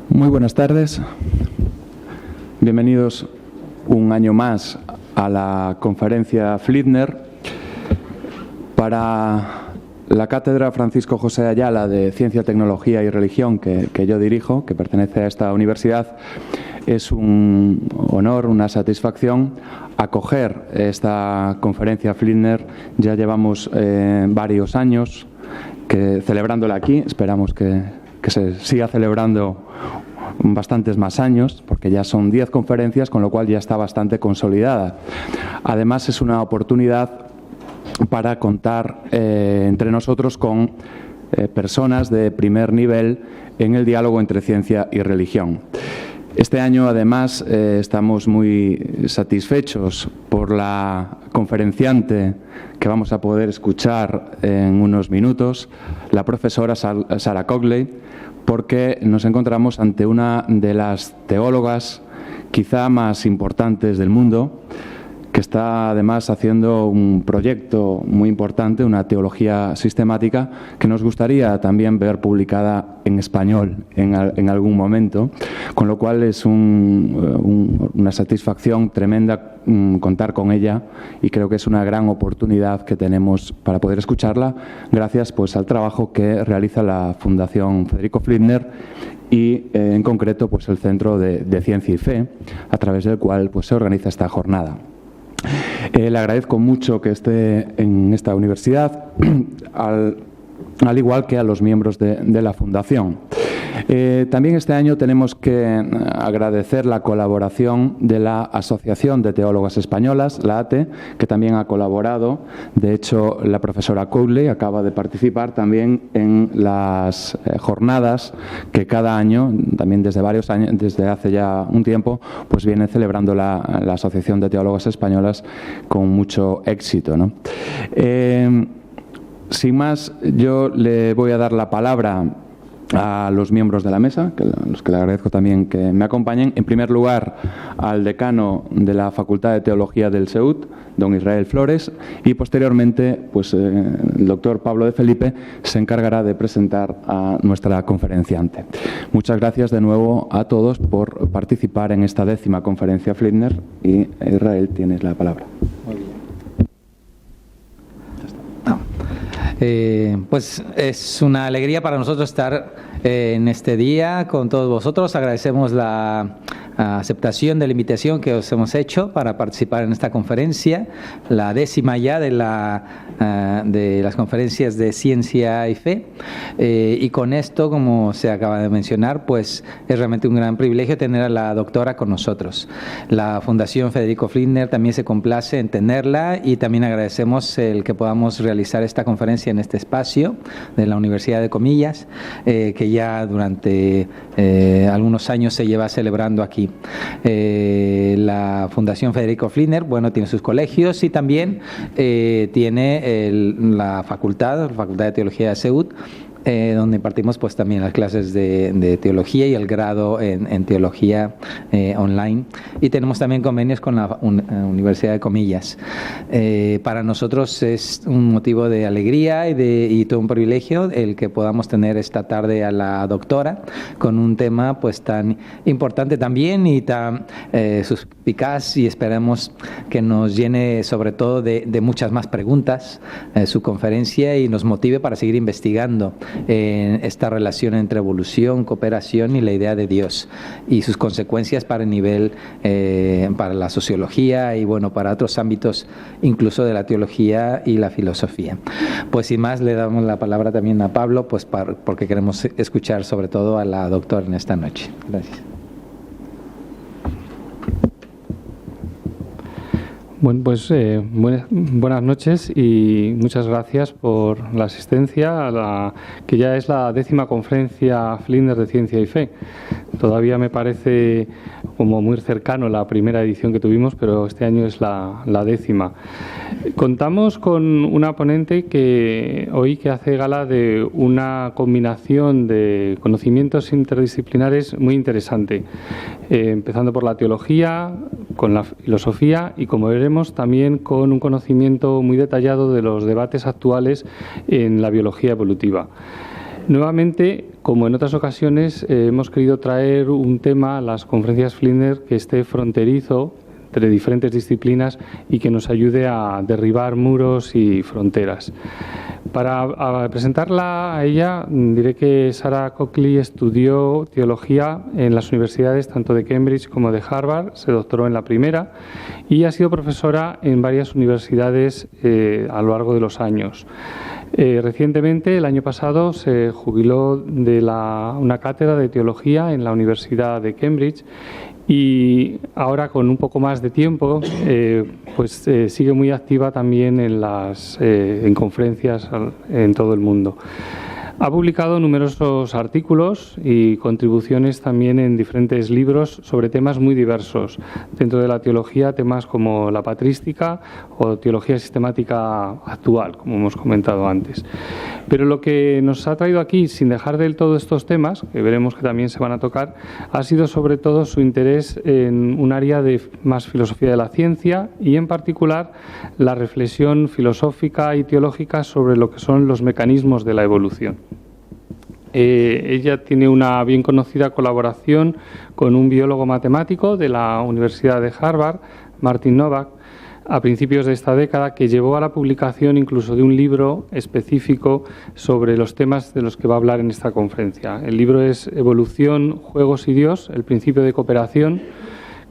Muy buenas tardes. Bienvenidos un año más a la conferencia Fliedner. Para la Cátedra Francisco José Ayala de Ciencia, Tecnología y Religión, que yo dirijo, que pertenece a esta universidad, es un honor, una satisfacción acoger esta conferencia Fliedner. Ya llevamos varios años celebrándola aquí. Esperamos que se siga celebrando bastantes más años, porque ya son 10 conferencias, con lo cual ya está bastante consolidada. Además, es una oportunidad para contar entre nosotros con personas de primer nivel en el diálogo entre ciencia y religión. Este año, además, estamos muy satisfechos por la conferenciante que vamos a poder escuchar en unos minutos, la profesora Sarah Cogley, porque nos encontramos ante una de las teólogas quizá más importantes del mundo, que está además haciendo un proyecto muy importante, una teología sistemática, que nos gustaría también ver publicada en español en algún momento, con lo cual es una satisfacción tremenda contar con ella, y creo que es una gran oportunidad que tenemos para poder escucharla, gracias pues al trabajo que realiza la Fundación Federico Fliedner y en concreto pues el Centro de Ciencia y Fe, a través del cual pues se organiza esta jornada. Le agradezco mucho que esté en esta universidad, al igual que a los miembros de la Fundación. También este año tenemos que agradecer la colaboración de la Asociación de Teólogas Españolas, la ATE, que también ha colaborado. De hecho, la profesora Cogley acaba de participar también en las jornadas que cada año, también desde varios años, desde hace ya un tiempo, pues viene celebrando la Asociación de Teólogas Españolas con mucho éxito, ¿no? Sin más, yo le voy a dar la palabra a los miembros de la mesa, a los que le agradezco también que me acompañen. En primer lugar, al decano de la Facultad de Teología del SEUT, don Israel Flores, y posteriormente pues, el doctor Pablo de Felipe se encargará de presentar a nuestra conferenciante. Muchas gracias de nuevo a todos por participar en esta 10ª conferencia Fliedner, y Israel, tienes la palabra. Muy bien. Pues es una alegría para nosotros estar en este día con todos vosotros. Agradecemos la aceptación de la invitación que os hemos hecho para participar en esta conferencia, la 10ª ya de las conferencias de Ciencia y Fe. Y con esto, como se acaba de mencionar, pues es realmente un gran privilegio tener a la doctora con nosotros. La Fundación Federico Fliedner también se complace en tenerla, y también agradecemos el que podamos realizar esta conferencia en este espacio de la Universidad de Comillas, que ya durante algunos años se lleva celebrando aquí. La Fundación Federico Fliedner, bueno, tiene sus colegios y también tiene la Facultad de Teología de SEUT, donde impartimos pues también las clases de teología y el grado en teología online, y tenemos también convenios con la Universidad de Comillas. Para nosotros es un motivo de alegría y todo un privilegio el que podamos tener esta tarde a la doctora con un tema pues tan importante también y tan suspicaz, y esperamos que nos llene sobre todo de muchas más preguntas su conferencia, y nos motive para seguir investigando en esta relación entre evolución, cooperación y la idea de Dios, y sus consecuencias para el nivel, para la sociología y bueno, para otros ámbitos, incluso de la teología y la filosofía. Pues sin más, le damos la palabra también a Pablo, pues porque queremos escuchar sobre todo a la doctora en esta noche. Gracias. Bueno, pues buenas noches y muchas gracias por la asistencia a la que ya es la 10ª conferencia Fliedner de Ciencia y Fe. Todavía me parece como muy cercano la primera edición que tuvimos, pero este año es la 10ª. Contamos con una ponente que hace gala de una combinación de conocimientos interdisciplinares muy interesante, empezando por la teología, con la filosofía y, como veremos, también con un conocimiento muy detallado de los debates actuales en la biología evolutiva. Nuevamente, como en otras ocasiones, hemos querido traer un tema a las conferencias Flinders que esté fronterizo entre diferentes disciplinas y que nos ayude a derribar muros y fronteras. Para presentarla a ella, diré que Sarah Coakley estudió teología en las universidades tanto de Cambridge como de Harvard, se doctoró en la primera y ha sido profesora en varias universidades a lo largo de los años. Recientemente, el año pasado, se jubiló de una cátedra de teología en la Universidad de Cambridge y ahora, con un poco más de tiempo, sigue muy activa también en conferencias en todo el mundo. Ha publicado numerosos artículos y contribuciones también en diferentes libros sobre temas muy diversos. Dentro de la teología, temas como la patrística o teología sistemática actual, como hemos comentado antes. Pero lo que nos ha traído aquí, sin dejar del todo estos temas, que veremos que también se van a tocar, ha sido sobre todo su interés en un área de más filosofía de la ciencia y, en particular, la reflexión filosófica y teológica sobre lo que son los mecanismos de la evolución. Ella tiene una bien conocida colaboración con un biólogo matemático de la Universidad de Harvard, Martin Novak, a principios de esta década, que llevó a la publicación incluso de un libro específico sobre los temas de los que va a hablar en esta conferencia. El libro es Evolución, Juegos y Dios, el principio de cooperación,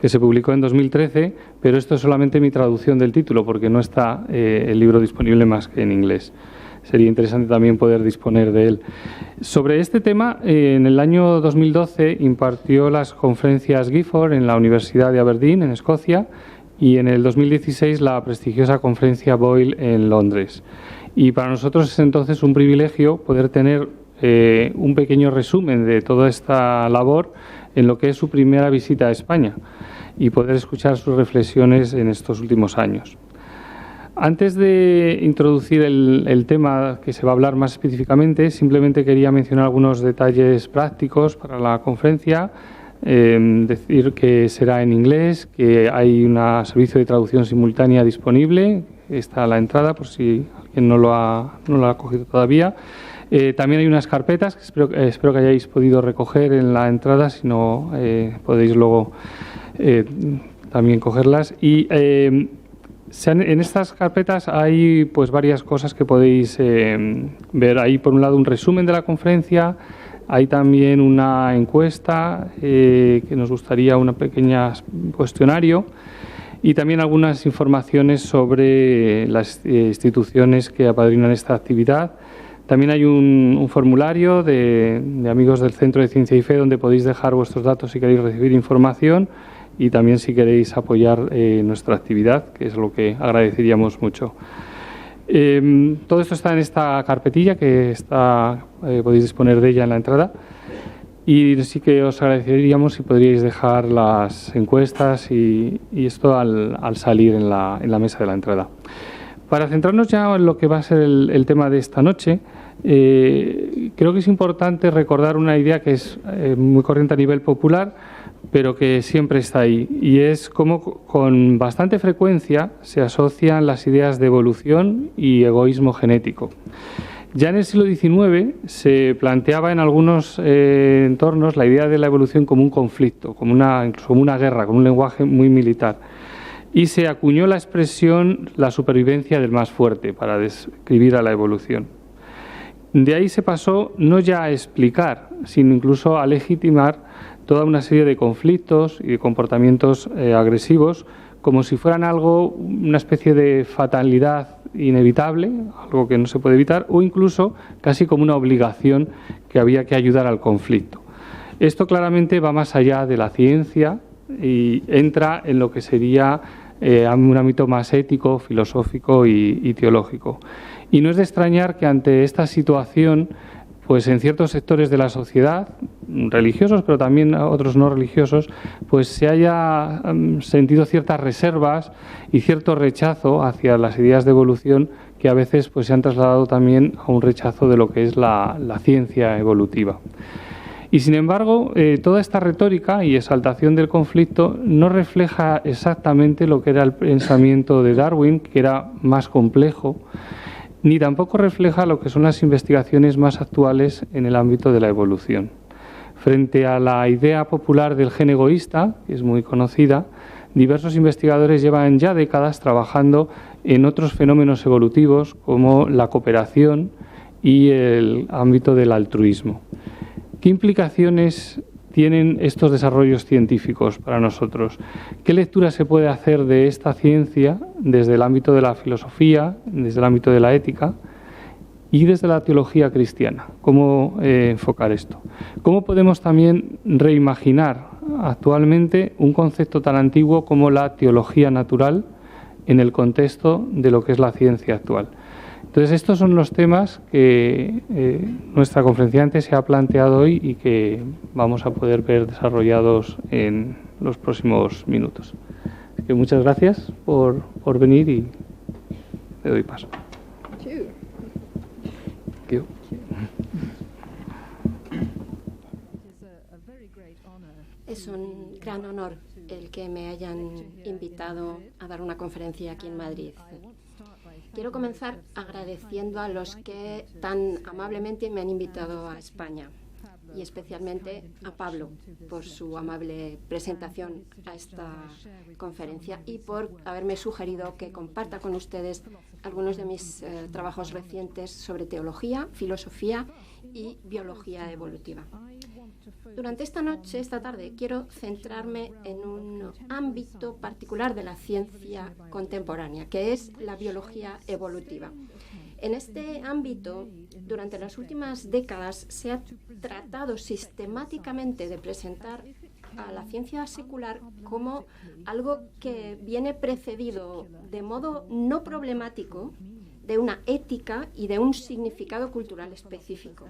que se publicó en 2013, pero esto es solamente mi traducción del título, porque no está el libro disponible más que en inglés. Sería interesante también poder disponer de él. Sobre este tema, en el año 2012 impartió las conferencias Gifford en la Universidad de Aberdeen, en Escocia, y en el 2016 la prestigiosa conferencia Boyle en Londres. Y para nosotros es entonces un privilegio poder tener un pequeño resumen de toda esta labor en lo que es su primera visita a España y poder escuchar sus reflexiones en estos últimos años. Antes de introducir el tema que se va a hablar más específicamente, simplemente quería mencionar algunos detalles prácticos para la conferencia. Decir que será en inglés, que hay un servicio de traducción simultánea disponible, está a la entrada por si alguien no lo ha cogido todavía. También hay unas carpetas que espero que hayáis podido recoger en la entrada, si no podéis luego también cogerlas. Y en estas carpetas hay pues varias cosas que podéis ver. Hay por un lado un resumen de la conferencia, hay también una encuesta que nos gustaría, un pequeño cuestionario y también algunas informaciones sobre las instituciones que apadrinan esta actividad. También hay un formulario de amigos del Centro de Ciencia y Fe donde podéis dejar vuestros datos si queréis recibir información y también si queréis apoyar nuestra actividad, que es lo que agradeceríamos mucho. Todo esto está en esta carpetilla que podéis disponer de ella en la entrada y sí que os agradeceríamos si podríais dejar las encuestas y esto al salir en la mesa de la entrada. Para centrarnos ya en lo que va a ser el tema de esta noche, creo que es importante recordar una idea que es muy corriente a nivel popular, pero que siempre está ahí, y es cómo con bastante frecuencia se asocian las ideas de evolución y egoísmo genético. Ya en el siglo XIX se planteaba en algunos entornos la idea de la evolución como un conflicto, incluso como una guerra, con un lenguaje muy militar. Y se acuñó la expresión la supervivencia del más fuerte para describir a la evolución. De ahí se pasó no ya a explicar, sino incluso a legitimar toda una serie de conflictos y de comportamientos agresivos como si fueran una especie de fatalidad inevitable, algo que no se puede evitar, o incluso casi como una obligación que había que ayudar al conflicto. Esto claramente va más allá de la ciencia y entra en lo que sería un ámbito más ético, filosófico y teológico. Y no es de extrañar que ante esta situación, pues en ciertos sectores de la sociedad, religiosos, pero también otros no religiosos, pues se haya sentido ciertas reservas y cierto rechazo hacia las ideas de evolución que a veces pues se han trasladado también a un rechazo de lo que es la ciencia evolutiva. Y sin embargo, toda esta retórica y exaltación del conflicto no refleja exactamente lo que era el pensamiento de Darwin, que era más complejo ni tampoco refleja lo que son las investigaciones más actuales en el ámbito de la evolución. Frente a la idea popular del gen egoísta, que es muy conocida, diversos investigadores llevan ya décadas trabajando en otros fenómenos evolutivos como la cooperación y el ámbito del altruismo. ¿Qué implicaciones tienen estos desarrollos científicos para nosotros? ¿Qué lectura se puede hacer de esta ciencia desde el ámbito de la filosofía, desde el ámbito de la ética y desde la teología cristiana? ¿Cómo enfocar esto? ¿Cómo podemos también reimaginar actualmente un concepto tan antiguo como la teología natural en el contexto de lo que es la ciencia actual? Entonces, estos son los temas que nuestra conferenciante se ha planteado hoy y que vamos a poder ver desarrollados en los próximos minutos. Así que muchas gracias por venir y le doy paso. Es un gran honor el que me hayan invitado a dar una conferencia aquí en Madrid. Quiero comenzar agradeciendo a los que tan amablemente me han invitado a España y especialmente a Pablo por su amable presentación a esta conferencia y por haberme sugerido que comparta con ustedes algunos de mis trabajos recientes sobre teología, filosofía y biología evolutiva. Durante esta tarde, quiero centrarme en un ámbito particular de la ciencia contemporánea, que es la biología evolutiva. En este ámbito, durante las últimas décadas, se ha tratado sistemáticamente de presentar a la ciencia secular como algo que viene precedido de modo no problemático de una ética y de un significado cultural específico.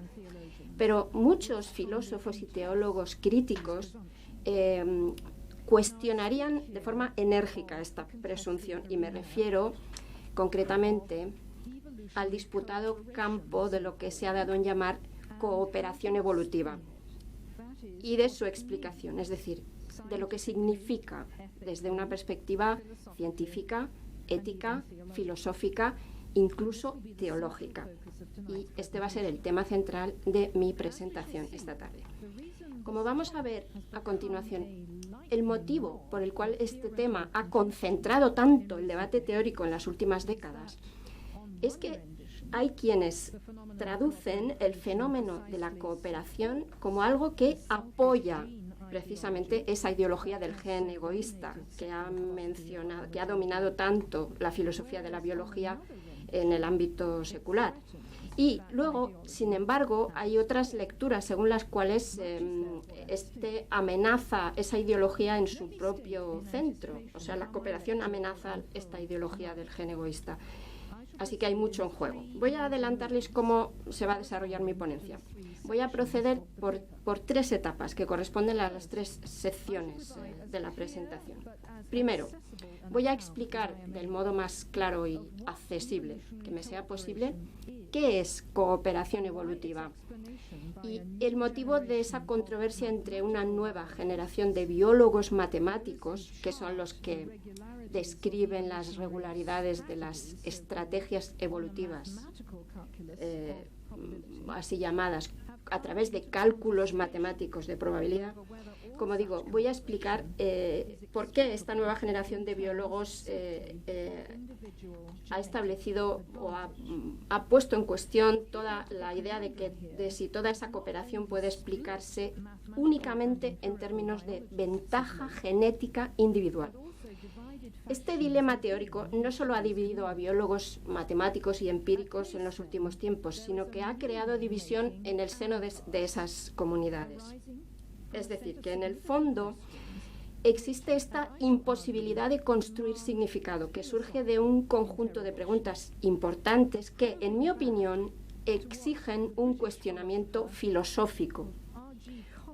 Pero muchos filósofos y teólogos críticos cuestionarían de forma enérgica esta presunción, y me refiero concretamente al disputado campo de lo que se ha dado en llamar cooperación evolutiva y de su explicación, es decir, de lo que significa desde una perspectiva científica, ética, filosófica, incluso teológica. Y este va a ser el tema central de mi presentación esta tarde. Como vamos a ver a continuación, el motivo por el cual este tema ha concentrado tanto el debate teórico en las últimas décadas es que hay quienes traducen el fenómeno de la cooperación como algo que apoya precisamente esa ideología del gen egoísta que ha dominado tanto la filosofía de la biología en el ámbito secular. Y luego, sin embargo, hay otras lecturas según las cuales amenaza esa ideología en su propio centro. O sea, la cooperación amenaza esta ideología del gen egoísta. Así que hay mucho en juego. Voy a adelantarles cómo se va a desarrollar mi ponencia. Voy a proceder por tres etapas que corresponden a las tres secciones de la presentación. Primero, voy a explicar del modo más claro y accesible que me sea posible qué es cooperación evolutiva y el motivo de esa controversia entre una nueva generación de biólogos matemáticos, que son los que describen las regularidades de las estrategias evolutivas, así llamadas, a través de cálculos matemáticos de probabilidad. Como digo, voy a explicar por qué esta nueva generación de biólogos ha establecido o ha puesto en cuestión toda la idea de si toda esa cooperación puede explicarse únicamente en términos de ventaja genética individual. Este dilema teórico no solo ha dividido a biólogos matemáticos y empíricos en los últimos tiempos, sino que ha creado división en el seno de esas comunidades. Es decir, que en el fondo existe esta imposibilidad de construir significado que surge de un conjunto de preguntas importantes que, en mi opinión, exigen un cuestionamiento filosófico,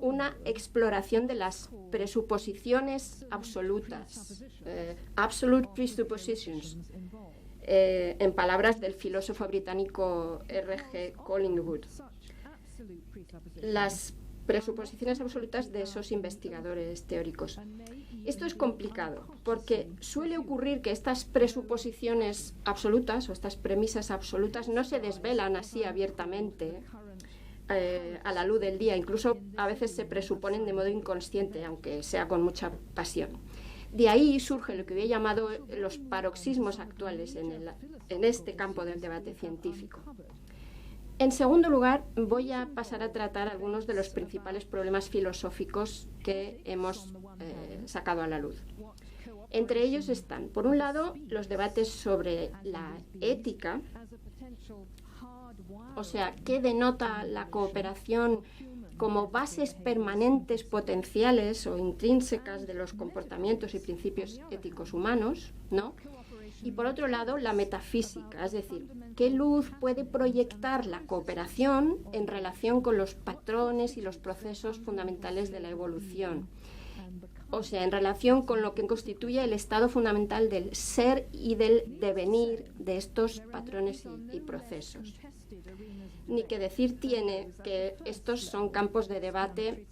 una exploración de las presuposiciones absolutas, absolute presuppositions, en palabras del filósofo británico R.G. Collingwood. Las presuposiciones absolutas de esos investigadores teóricos. Esto es complicado porque suele ocurrir que estas presuposiciones absolutas o estas premisas absolutas no se desvelan así abiertamente a la luz del día. Incluso a veces se presuponen de modo inconsciente, aunque sea con mucha pasión. De ahí surge lo que había llamado los paroxismos actuales en este campo del debate científico. En segundo lugar, voy a pasar a tratar algunos de los principales problemas filosóficos que hemos sacado a la luz. Entre ellos están, por un lado, los debates sobre la ética, o sea, ¿qué denota la cooperación como bases permanentes potenciales o intrínsecas de los comportamientos y principios éticos humanos, ¿no? Y por otro lado, la metafísica, es decir, ¿qué luz puede proyectar la cooperación en relación con los patrones y los procesos fundamentales de la evolución? O sea, en relación con lo que constituye el estado fundamental del ser y del devenir de estos patrones y procesos. Ni que decir tiene que estos son campos de debate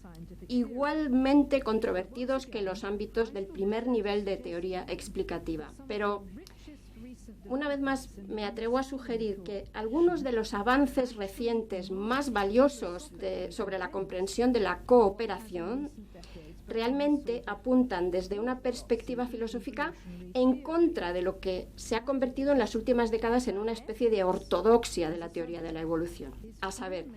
igualmente controvertidos que los ámbitos del primer nivel de teoría explicativa. Pero, una vez más, me atrevo a sugerir que algunos de los avances recientes más valiosos sobre la comprensión de la cooperación realmente apuntan desde una perspectiva filosófica en contra de lo que se ha convertido en las últimas décadas en una especie de ortodoxia de la teoría de la evolución, a saber,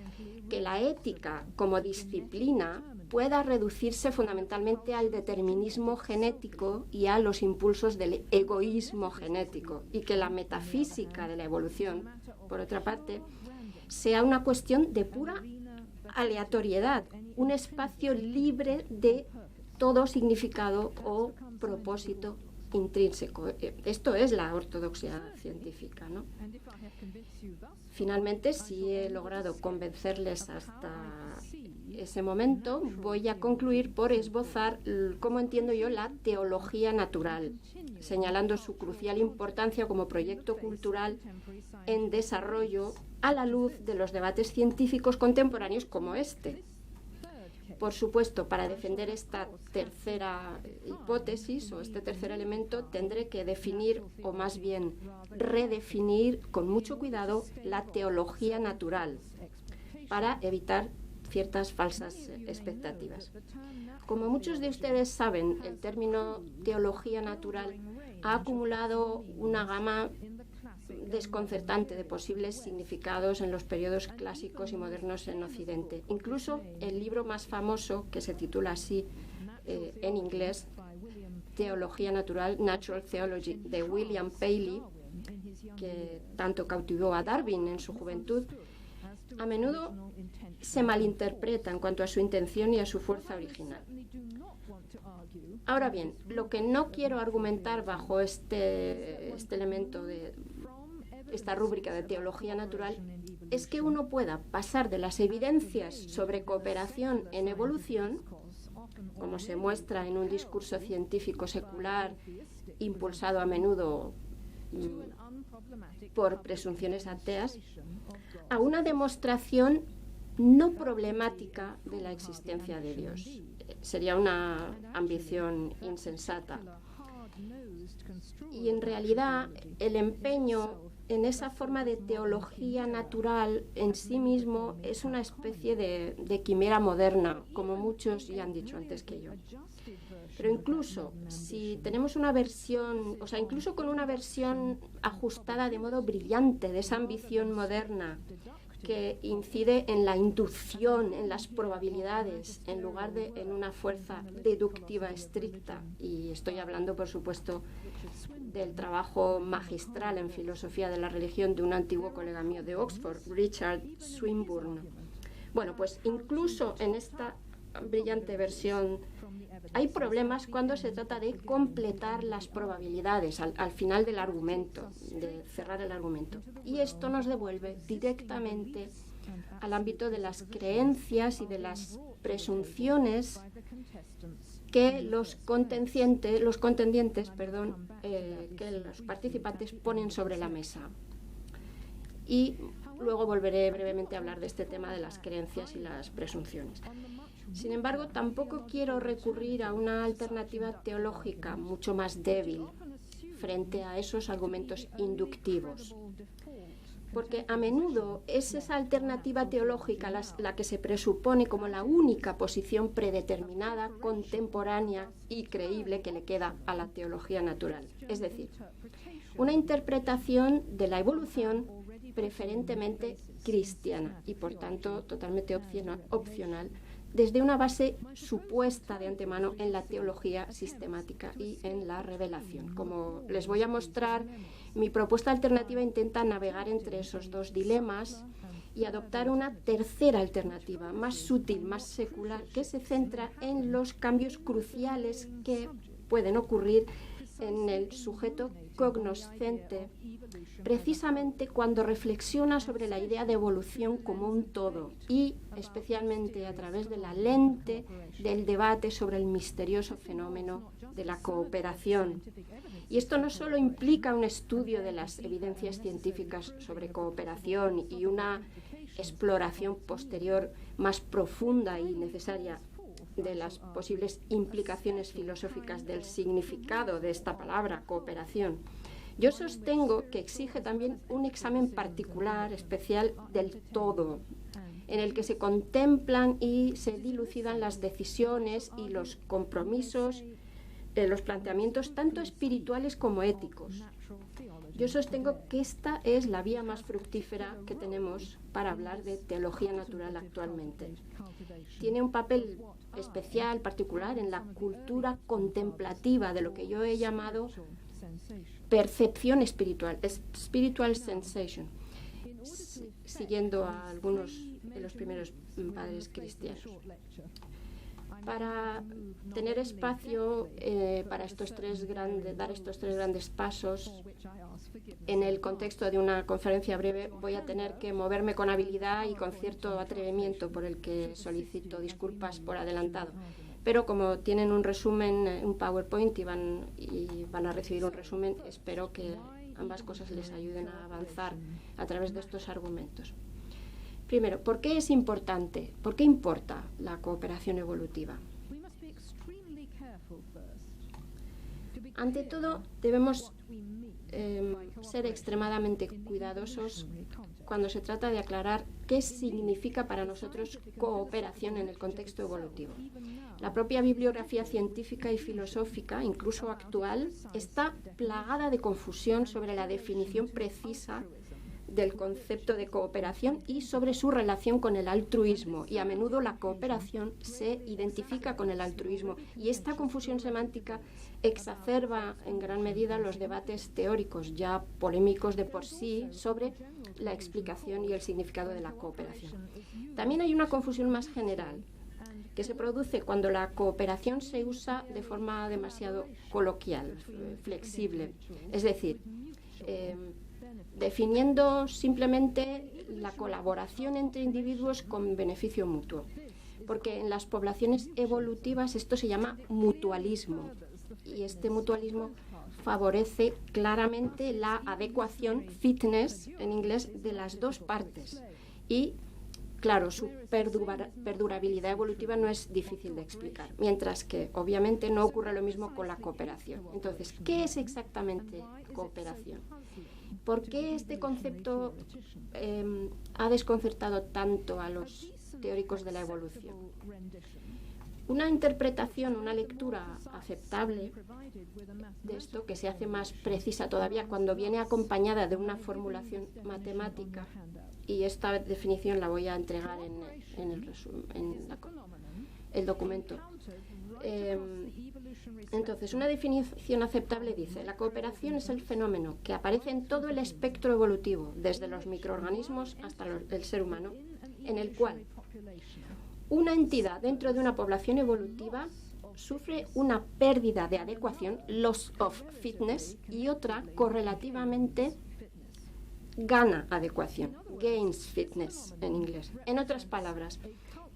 que la ética como disciplina pueda reducirse fundamentalmente al determinismo genético y a los impulsos del egoísmo genético, y que la metafísica de la evolución, por otra parte, sea una cuestión de pura aleatoriedad, un espacio libre de todo significado o propósito intrínseco. Esto es la ortodoxia científica, ¿no? Finalmente, si he logrado convencerles hasta ese momento, voy a concluir por esbozar cómo entiendo yo la teología natural, señalando su crucial importancia como proyecto cultural en desarrollo a la luz de los debates científicos contemporáneos como este. Por supuesto, para defender esta tercera hipótesis o este tercer elemento, tendré que definir, o más bien redefinir con mucho cuidado, la teología natural para evitar ciertas falsas expectativas. Como muchos de ustedes saben, el término teología natural ha acumulado una gama desconcertante de posibles significados en los periodos clásicos y modernos en Occidente. Incluso el libro más famoso, que se titula así en inglés, Teología Natural, Natural Theology, de William Paley, que tanto cautivó a Darwin en su juventud, a menudo se malinterpreta en cuanto a su intención y a su fuerza original. Ahora bien, lo que no quiero argumentar bajo este elemento de esta rúbrica de teología natural es que uno pueda pasar de las evidencias sobre cooperación en evolución, como se muestra en un discurso científico secular impulsado a menudo por presunciones ateas, a una demostración no problemática de la existencia de Dios. Sería una ambición insensata. Y en realidad el empeño en esa forma de teología natural en sí mismo es una especie de quimera moderna, como muchos ya han dicho antes que yo. Pero incluso si tenemos una versión, o sea, incluso con una versión ajustada de modo brillante de esa ambición moderna que incide en la inducción, en las probabilidades, en lugar de en una fuerza deductiva estricta, y estoy hablando, por supuesto, del trabajo magistral en filosofía de la religión de un antiguo colega mío de Oxford, Richard Swinburne. Bueno, pues incluso en esta brillante versión hay problemas cuando se trata de completar las probabilidades al final del argumento, de cerrar el argumento. Y esto nos devuelve directamente al ámbito de las creencias y de las presunciones que los contendientes, que los participantes ponen sobre la mesa. y luego volveré brevemente a hablar de este tema de las creencias y las presunciones. Sin embargo, tampoco quiero recurrir a una alternativa teológica mucho más débil frente a esos argumentos inductivos, porque a menudo es esa alternativa teológica la que se presupone como la única posición predeterminada, contemporánea y creíble que le queda a la teología natural. Es decir, una interpretación de la evolución preferentemente cristiana y, por tanto, totalmente opcional, desde una base supuesta de antemano en la teología sistemática y en la revelación. Como les voy a mostrar, mi propuesta alternativa intenta navegar entre esos dos dilemas y adoptar una tercera alternativa, más sutil, más secular, que se centra en los cambios cruciales que pueden ocurrir en el sujeto cognoscente, precisamente cuando reflexiona sobre la idea de evolución como un todo y especialmente a través de la lente del debate sobre el misterioso fenómeno de la cooperación. Y esto no solo implica un estudio de las evidencias científicas sobre cooperación y una exploración posterior más profunda y necesaria de las posibles implicaciones filosóficas del significado de esta palabra, cooperación. Yo sostengo que exige también un examen particular, especial, del todo, en el que se contemplan y se dilucidan las decisiones y los compromisos, los planteamientos tanto espirituales como éticos. Yo sostengo que esta es la vía más fructífera que tenemos para hablar de teología natural actualmente. Tiene un papel especial, particular, en la cultura contemplativa de lo que yo he llamado percepción espiritual, spiritual sensation, siguiendo a algunos de los primeros padres cristianos. Para tener espacio para dar estos tres grandes pasos en el contexto de una conferencia breve, voy a tener que moverme con habilidad y con cierto atrevimiento, por el que solicito disculpas por adelantado. Pero como tienen un resumen, un PowerPoint y van a recibir un resumen, espero que ambas cosas les ayuden a avanzar a través de estos argumentos. Primero, ¿por qué es importante? ¿Por qué importa la cooperación evolutiva? Ante todo, debemos ser extremadamente cuidadosos cuando se trata de aclarar qué significa para nosotros cooperación en el contexto evolutivo. La propia bibliografía científica y filosófica, incluso actual, está plagada de confusión sobre la definición precisa del concepto de cooperación y sobre su relación con el altruismo, y a menudo la cooperación se identifica con el altruismo, y esta confusión semántica exacerba en gran medida los debates teóricos ya polémicos de por sí sobre la explicación y el significado de la cooperación. También hay una confusión más general que se produce cuando la cooperación se usa de forma demasiado coloquial, flexible, es decir, definiendo simplemente la colaboración entre individuos con beneficio mutuo, porque en las poblaciones evolutivas esto se llama mutualismo, y este mutualismo favorece claramente la adecuación, fitness en inglés, de las dos partes, y claro, su perdurabilidad evolutiva no es difícil de explicar, mientras que obviamente no ocurre lo mismo con la cooperación. Entonces, ¿qué es exactamente cooperación? ¿Por qué este concepto ha desconcertado tanto a los teóricos de la evolución? Una interpretación, una lectura aceptable de esto, que se hace más precisa todavía cuando viene acompañada de una formulación matemática, y esta definición la voy a entregar en el documento. Entonces, una definición aceptable dice: la cooperación es el fenómeno que aparece en todo el espectro evolutivo, desde los microorganismos hasta el ser humano, en el cual una entidad dentro de una población evolutiva sufre una pérdida de adecuación, loss of fitness, y otra correlativamente gana adecuación, gains fitness en inglés. En otras palabras,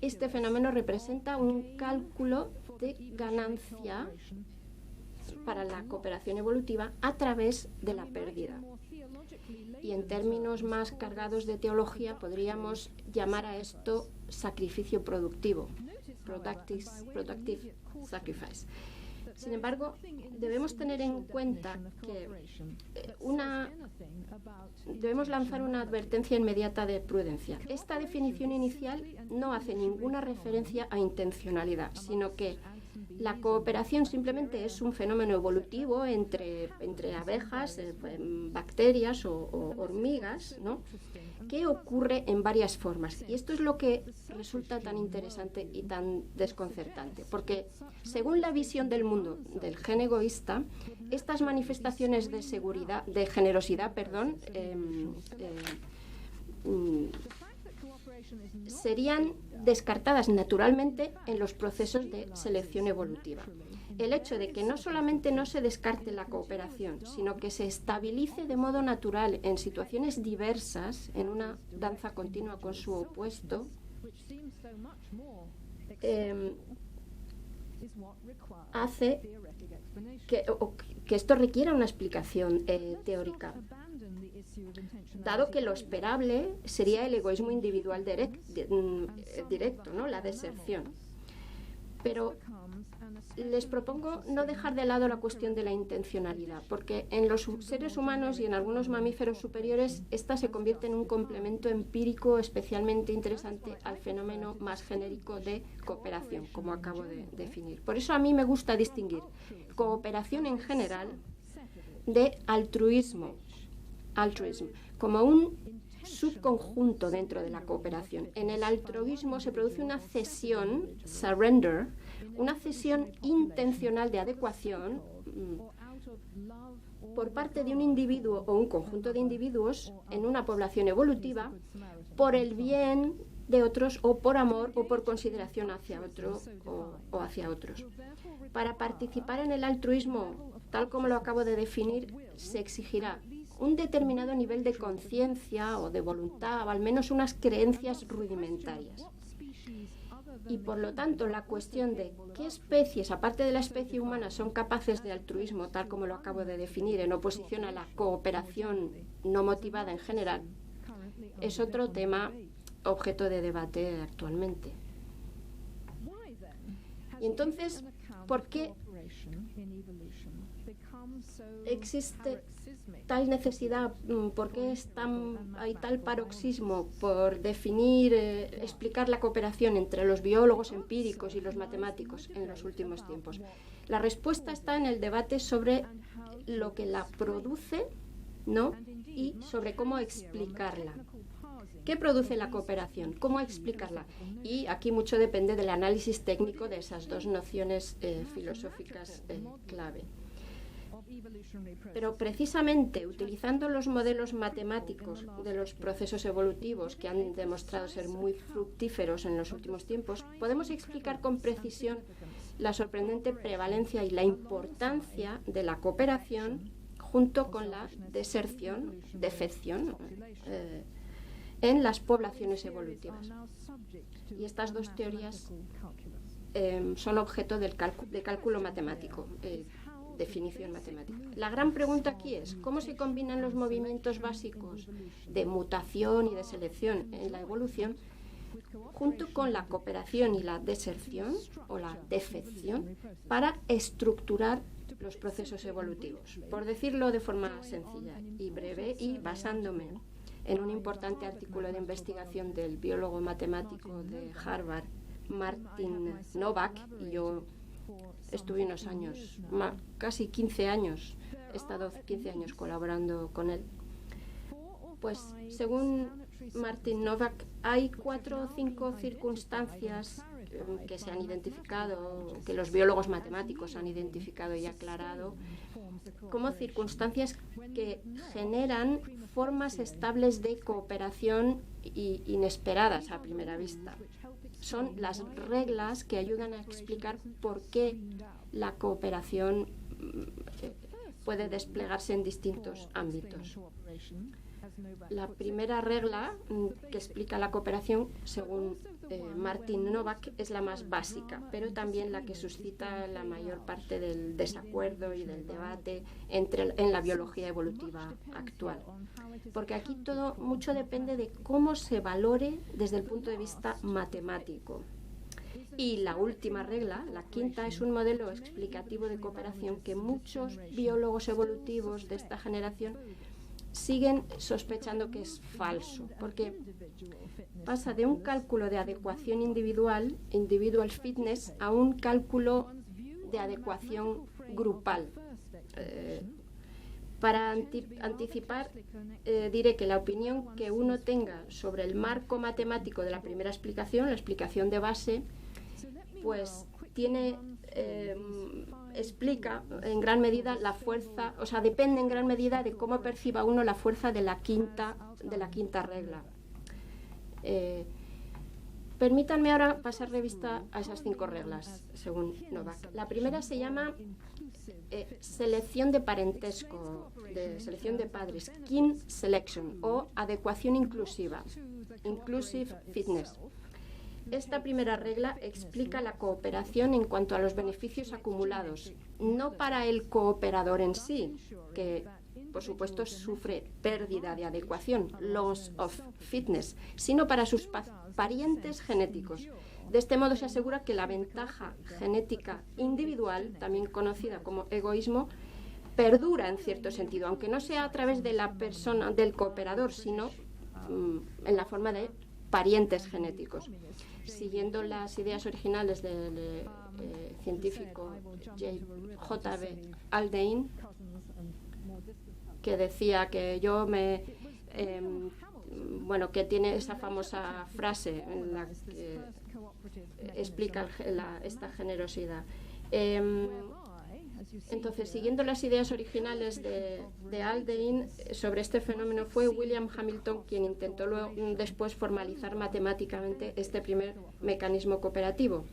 este fenómeno representa un cálculo de ganancia para la cooperación evolutiva a través de la pérdida. Y en términos más cargados de teología podríamos llamar a esto sacrificio productivo, productive sacrifice. Sin embargo, debemos tener en cuenta que debemos lanzar una advertencia inmediata de prudencia. Esta definición inicial no hace ninguna referencia a intencionalidad, sino que la cooperación simplemente es un fenómeno evolutivo entre abejas, bacterias o hormigas, ¿no?, que ocurre en varias formas. Y esto es lo que resulta tan interesante y tan desconcertante, porque según la visión del mundo del gen egoísta, estas manifestaciones de generosidad, serían descartadas naturalmente en los procesos de selección evolutiva. El hecho de que no solamente no se descarte la cooperación, sino que se estabilice de modo natural en situaciones diversas, en una danza continua con su opuesto, hace que esto requiera una explicación teórica, dado que lo esperable sería el egoísmo individual directo, ¿no?, la deserción. Pero les propongo no dejar de lado la cuestión de la intencionalidad, porque en los seres humanos y en algunos mamíferos superiores esta se convierte en un complemento empírico especialmente interesante al fenómeno más genérico de cooperación, como acabo de definir. Por eso a mí me gusta distinguir cooperación en general de altruismo, como un subconjunto dentro de la cooperación. En el altruismo se produce una cesión, surrender, una cesión intencional de adecuación por parte de un individuo o un conjunto de individuos en una población evolutiva por el bien de otros o por amor o por consideración hacia otro o hacia otros. Para participar en el altruismo, tal como lo acabo de definir, se exigirá un determinado nivel de conciencia o de voluntad, o al menos unas creencias rudimentarias. Y por lo tanto, la cuestión de qué especies, aparte de la especie humana, son capaces de altruismo, tal como lo acabo de definir, en oposición a la cooperación no motivada en general, es otro tema objeto de debate actualmente. Y entonces, ¿por qué existe tal necesidad? ¿Por qué hay tal paroxismo por definir, explicar la cooperación entre los biólogos empíricos y los matemáticos en los últimos tiempos? La respuesta está en el debate sobre lo que la produce, ¿no?, y sobre cómo explicarla. ¿Qué produce la cooperación? ¿Cómo explicarla? Y aquí mucho depende del análisis técnico de esas dos nociones filosóficas clave. Pero precisamente utilizando los modelos matemáticos de los procesos evolutivos que han demostrado ser muy fructíferos en los últimos tiempos, podemos explicar con precisión la sorprendente prevalencia y la importancia de la cooperación junto con la defección, en las poblaciones evolutivas. Y estas dos teorías son objeto de cálculo matemático, definición matemática. La gran pregunta aquí es, ¿cómo se combinan los movimientos básicos de mutación y de selección en la evolución junto con la cooperación y la deserción o la defección para estructurar los procesos evolutivos? Por decirlo de forma sencilla y breve y basándome en un importante artículo de investigación del biólogo matemático de Harvard, Martin Novak, y yo estuve unos años, casi 15 años, he estado 15 años colaborando con él. Pues según Martin Novak, hay 4 o 5 circunstancias que se han identificado, que los biólogos matemáticos han identificado y aclarado, como circunstancias que generan formas estables de cooperación inesperadas a primera vista. Son las reglas que ayudan a explicar por qué la cooperación puede desplegarse en distintos ámbitos. La primera regla que explica la cooperación, según Martin Novak, es la más básica, pero también la que suscita la mayor parte del desacuerdo y del debate en la biología evolutiva actual. Porque aquí mucho depende de cómo se valore desde el punto de vista matemático. Y la última regla, la quinta, es un modelo explicativo de cooperación que muchos biólogos evolutivos de esta generación siguen sospechando que es falso, porque pasa de un cálculo de adecuación individual, individual fitness, a un cálculo de adecuación grupal. Para anticipar, diré que la opinión que uno tenga sobre el marco matemático de la primera explicación, la explicación de base, pues explica en gran medida la fuerza, o sea, depende en gran medida de cómo perciba uno la fuerza de la quinta regla. Permítanme ahora pasar revista a esas 5 reglas, según Novak. La primera se llama selección de parentesco, de selección de padres, kin selection, o adecuación inclusiva, inclusive fitness. Esta primera regla explica la cooperación en cuanto a los beneficios acumulados, no para el cooperador en sí, que por supuesto sufre pérdida de adecuación, loss of fitness, sino para sus parientes genéticos. De este modo se asegura que la ventaja genética individual, también conocida como egoísmo, perdura en cierto sentido, aunque no sea a través de la persona, del cooperador, sino en la forma de parientes genéticos. Siguiendo las ideas originales del científico J.B. Haldane, que decía que que tiene esa famosa frase en la que explica esta generosidad. Entonces, siguiendo las ideas originales de Haldane sobre este fenómeno, fue William Hamilton quien intentó después formalizar matemáticamente este primer mecanismo cooperativo,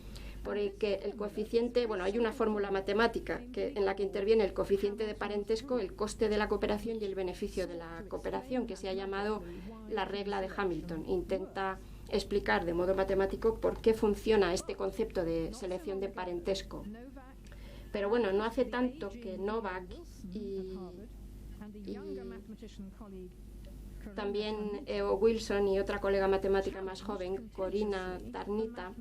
por el que el coeficiente, hay una fórmula matemática en la que interviene el coeficiente de parentesco, el coste de la cooperación y el beneficio de la cooperación, que se ha llamado la regla de Hamilton. Intenta explicar de modo matemático por qué funciona este concepto de selección de parentesco. Pero no hace tanto que Novak y también E.O. Wilson y otra colega matemática más joven, Corina Tarnita,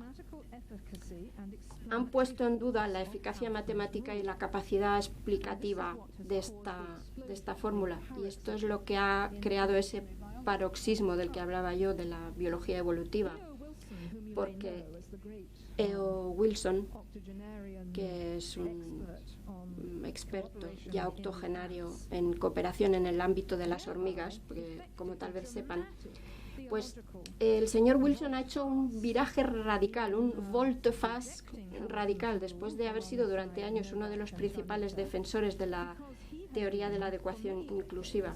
han puesto en duda la eficacia matemática y la capacidad explicativa de esta fórmula. Y esto es lo que ha creado ese paroxismo del que hablaba yo de la biología evolutiva. Porque E.O. Wilson, que es un experto ya octogenario en cooperación en el ámbito de las hormigas, porque, como tal vez sepan, pues el señor Wilson ha hecho un viraje radical, un volte-face radical, después de haber sido durante años uno de los principales defensores de la teoría de la adecuación inclusiva.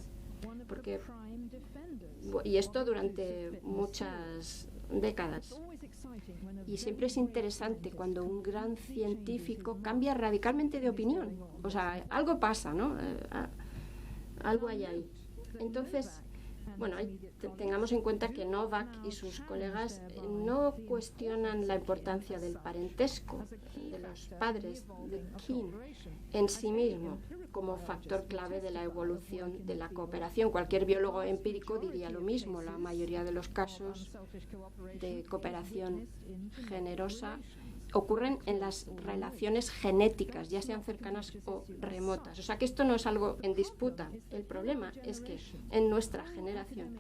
Y esto durante muchas décadas. Y siempre es interesante cuando un gran científico cambia radicalmente de opinión. O sea, algo pasa, ¿no? Algo hay ahí. Entonces, tengamos en cuenta que Novak y sus colegas no cuestionan la importancia del parentesco, de los padres, de kin, en sí mismo, como factor clave de la evolución de la cooperación. Cualquier biólogo empírico diría lo mismo. La mayoría de los casos de cooperación generosa ocurren en las relaciones genéticas, ya sean cercanas o remotas. O sea que esto no es algo en disputa. El problema es que en nuestra generación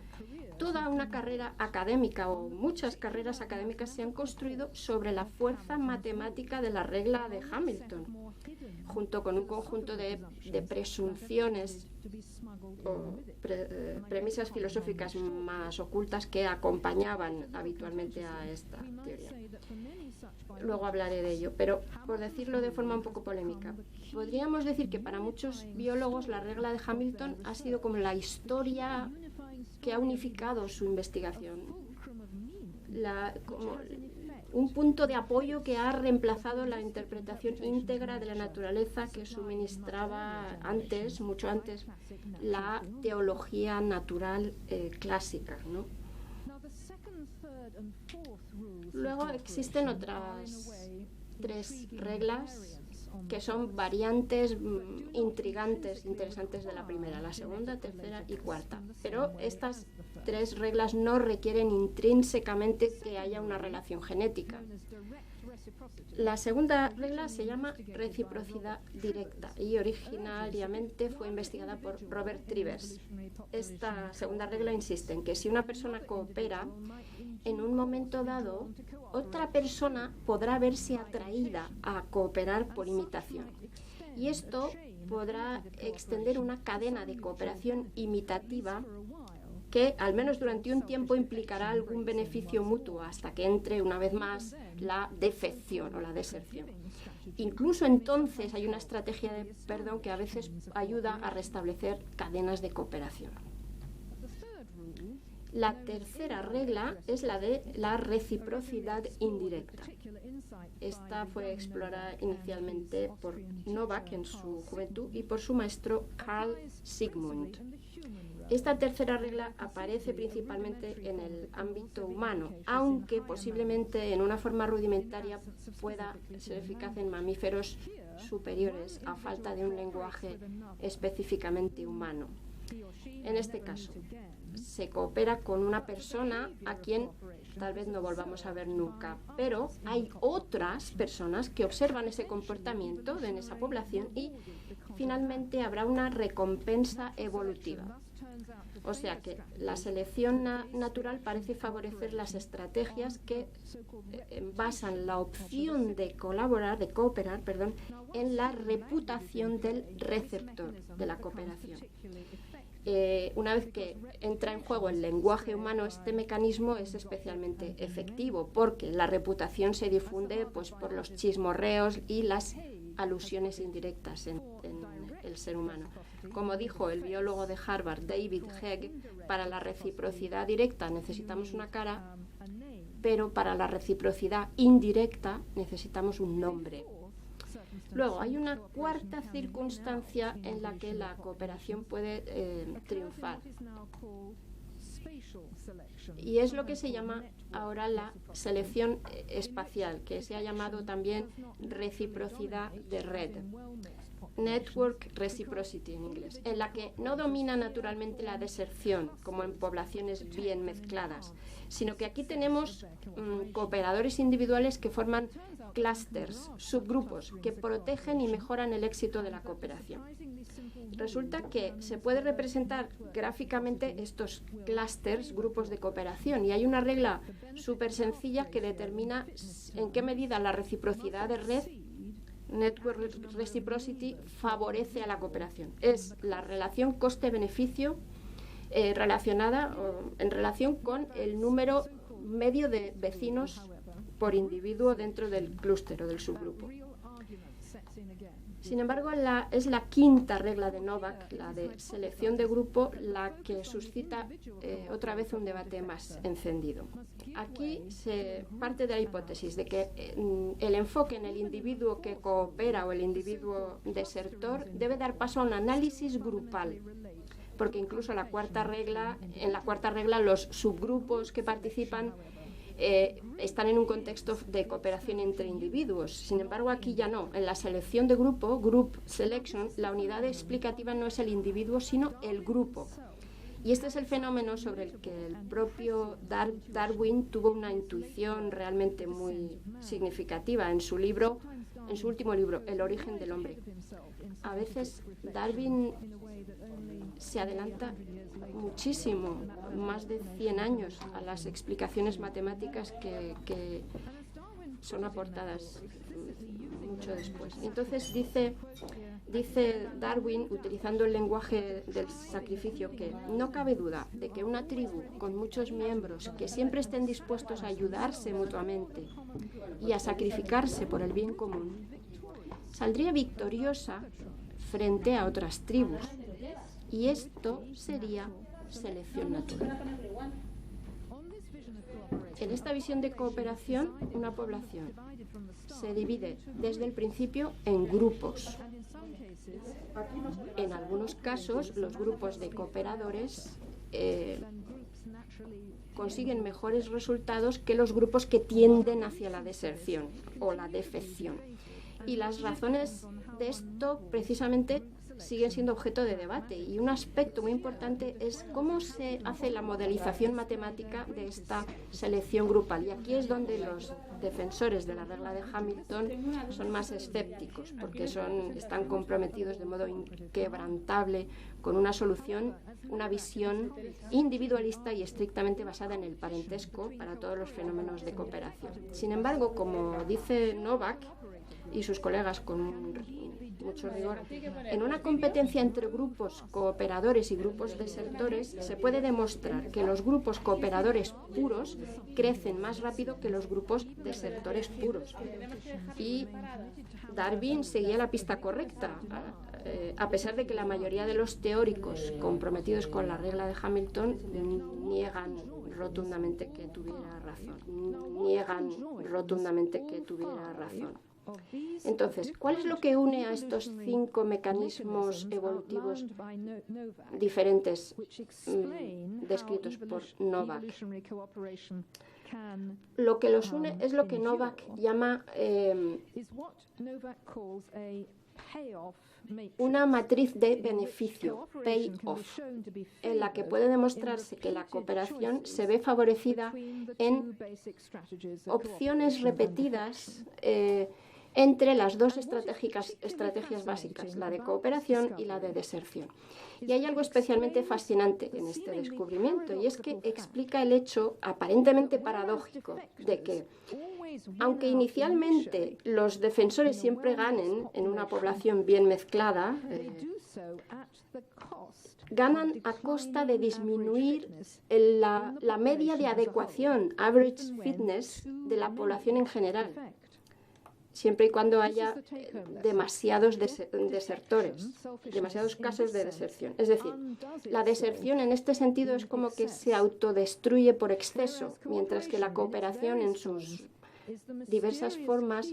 toda una carrera académica o muchas carreras académicas se han construido sobre la fuerza matemática de la regla de Hamilton, junto con un conjunto de presunciones o premisas filosóficas más ocultas que acompañaban habitualmente a esta teoría. Luego hablaré de ello, pero por decirlo de forma un poco polémica, podríamos decir que para muchos biólogos la regla de Hamilton ha sido como la historia que ha unificado su investigación. un punto de apoyo que ha reemplazado la interpretación íntegra de la naturaleza que suministraba antes, mucho antes, la teología natural clásica, ¿no? Luego existen otras 3 reglas que son variantes intrigantes, interesantes de la primera, la segunda, tercera y cuarta. Pero estas 3 reglas no requieren intrínsecamente que haya una relación genética. La segunda regla se llama reciprocidad directa y originariamente fue investigada por Robert Trivers. Esta segunda regla insiste en que si una persona coopera, en un momento dado, otra persona podrá verse atraída a cooperar por imitación. Y esto podrá extender una cadena de cooperación imitativa que, al menos durante un tiempo, implicará algún beneficio mutuo hasta que entre una vez más la defección o la deserción. Incluso entonces hay una estrategia de perdón que a veces ayuda a restablecer cadenas de cooperación. La tercera regla es la de la reciprocidad indirecta. Esta fue explorada inicialmente por Novak en su juventud y por su maestro Carl Sigmund. Esta tercera regla aparece principalmente en el ámbito humano, aunque posiblemente en una forma rudimentaria pueda ser eficaz en mamíferos superiores a falta de un lenguaje específicamente humano. En este caso, se coopera con una persona a quien tal vez no volvamos a ver nunca, pero hay otras personas que observan ese comportamiento en esa población y finalmente habrá una recompensa evolutiva. O sea que la selección natural parece favorecer las estrategias que basan la opción de cooperar, en la reputación del receptor de la cooperación. Una vez que entra en juego el lenguaje humano, este mecanismo es especialmente efectivo porque la reputación se difunde pues, por los chismorreos y las alusiones indirectas en el ser humano. Como dijo el biólogo de Harvard, David Hegg, para la reciprocidad directa necesitamos una cara, pero para la reciprocidad indirecta necesitamos un nombre. Luego, hay una cuarta circunstancia en la que la cooperación puede triunfar. Y es lo que se llama ahora la selección espacial, que se ha llamado también reciprocidad de red. Network Reciprocity en inglés, en la que no domina naturalmente la deserción, como en poblaciones bien mezcladas, sino que aquí tenemos cooperadores individuales que forman clústeres, subgrupos, que protegen y mejoran el éxito de la cooperación. Resulta que se puede representar gráficamente estos clústeres, grupos de cooperación, y hay una regla súper sencilla que determina en qué medida la reciprocidad de red, Network Reciprocity, favorece a la cooperación. Es la relación coste-beneficio relacionada en relación con el número medio de vecinos por individuo dentro del clúster o del subgrupo. Sin embargo, es la quinta regla de Novak, la de selección de grupo, la que suscita otra vez un debate más encendido. Aquí se parte de la hipótesis de que el enfoque en el individuo que coopera o el individuo desertor debe dar paso a un análisis grupal, porque incluso en la cuarta regla los subgrupos que participan están en un contexto de cooperación entre individuos. Sin embargo, aquí ya no. En la selección de grupo, group selection, la unidad explicativa no es el individuo, sino el grupo. Y este es el fenómeno sobre el que el propio Darwin tuvo una intuición realmente muy significativa en su último libro, El origen del hombre. A veces Darwin se adelanta muchísimo, más de 100 años, a las explicaciones matemáticas que son aportadas mucho después. Entonces dice Darwin, utilizando el lenguaje del sacrificio, que no cabe duda de que una tribu con muchos miembros que siempre estén dispuestos a ayudarse mutuamente y a sacrificarse por el bien común, saldría victoriosa frente a otras tribus. Y esto sería selección natural. En esta visión de cooperación, una población se divide desde el principio en grupos. En algunos casos, los grupos de cooperadores consiguen mejores resultados que los grupos que tienden hacia la deserción o la defección. Y las razones de esto precisamente siguen siendo objeto de debate. Y un aspecto muy importante es cómo se hace la modelización matemática de esta selección grupal. Y aquí es donde los defensores de la regla de Hamilton son más escépticos, porque están comprometidos de modo inquebrantable con una solución, una visión individualista y estrictamente basada en el parentesco para todos los fenómenos de cooperación. Sin embargo, como dice Novak y sus colegas con mucho rigor, en una competencia entre grupos cooperadores y grupos desertores se puede demostrar que los grupos cooperadores puros crecen más rápido que los grupos desertores puros. Y Darwin seguía la pista correcta, a pesar de que la mayoría de los teóricos comprometidos con la regla de Hamilton niegan rotundamente que tuviera razón. Entonces, ¿cuál es lo que une a estos 5 mecanismos evolutivos diferentes descritos por Novak? Lo que los une es lo que Novak llama una matriz de beneficio, payoff, en la que puede demostrarse que la cooperación se ve favorecida en opciones repetidas entre las dos estrategias básicas, la de cooperación y la de deserción. Y hay algo especialmente fascinante en este descubrimiento, y es que explica el hecho aparentemente paradójico de que, aunque inicialmente los defensores siempre ganen en una población bien mezclada, ganan a costa de disminuir la media de adecuación, average fitness, de la población en general, siempre y cuando haya demasiados desertores, demasiados casos de deserción. Es decir, la deserción en este sentido es como que se autodestruye por exceso, mientras que la cooperación en sus diversas formas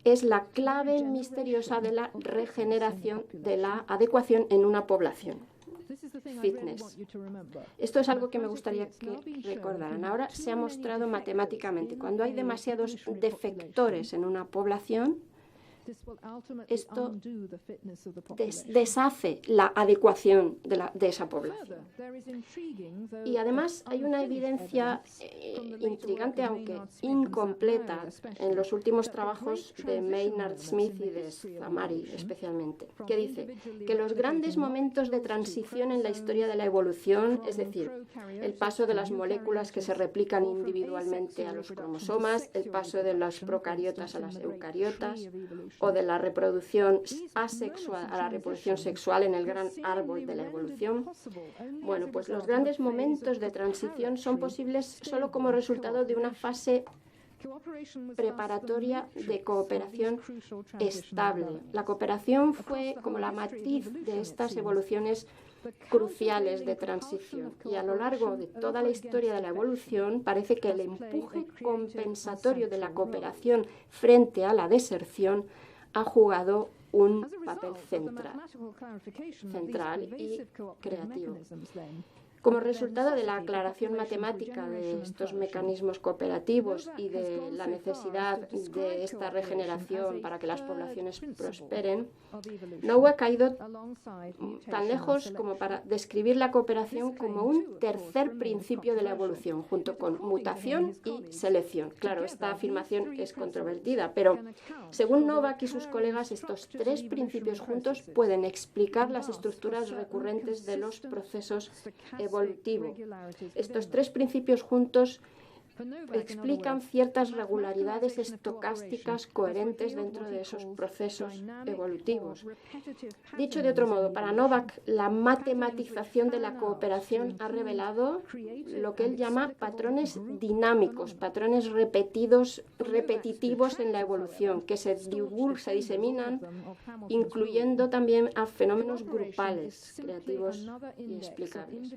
es la clave misteriosa de la regeneración de la adecuación en una población. Fitness. Esto es algo que me gustaría que recordaran. Ahora se ha mostrado matemáticamente. Cuando hay demasiados defectores en una población, esto deshace la adecuación de esa población. Y además hay una evidencia intrigante, aunque incompleta, en los últimos trabajos de Maynard Smith y de Zamari especialmente, que dice que los grandes momentos de transición en la historia de la evolución, es decir, el paso de las moléculas que se replican individualmente a los cromosomas, el paso de los procariotas a las eucariotas, o de la reproducción asexual a la reproducción sexual en el gran árbol de la evolución. Bueno, pues los grandes momentos de transición son posibles solo como resultado de una fase preparatoria de cooperación estable. La cooperación fue como la matriz de estas evoluciones cruciales de transición, y a lo largo de toda la historia de la evolución parece que el empuje compensatorio de la cooperación frente a la deserción ha jugado un papel central y creativo. Como resultado de la aclaración matemática de estos mecanismos cooperativos y de la necesidad de esta regeneración para que las poblaciones prosperen, Novak ha ido tan lejos como para describir la cooperación como un tercer principio de la evolución, junto con mutación y selección. Claro, esta afirmación es controvertida, pero según Novak y sus colegas, estos 3 principios juntos pueden explicar las estructuras recurrentes de los procesos evolutivos. Estos 3 principios juntos explican ciertas regularidades estocásticas coherentes dentro de esos procesos evolutivos. Dicho de otro modo, para Novak, la matematización de la cooperación ha revelado lo que él llama patrones dinámicos, patrones repetitivos en la evolución, que se diseminan, incluyendo también a fenómenos grupales, creativos y explicables.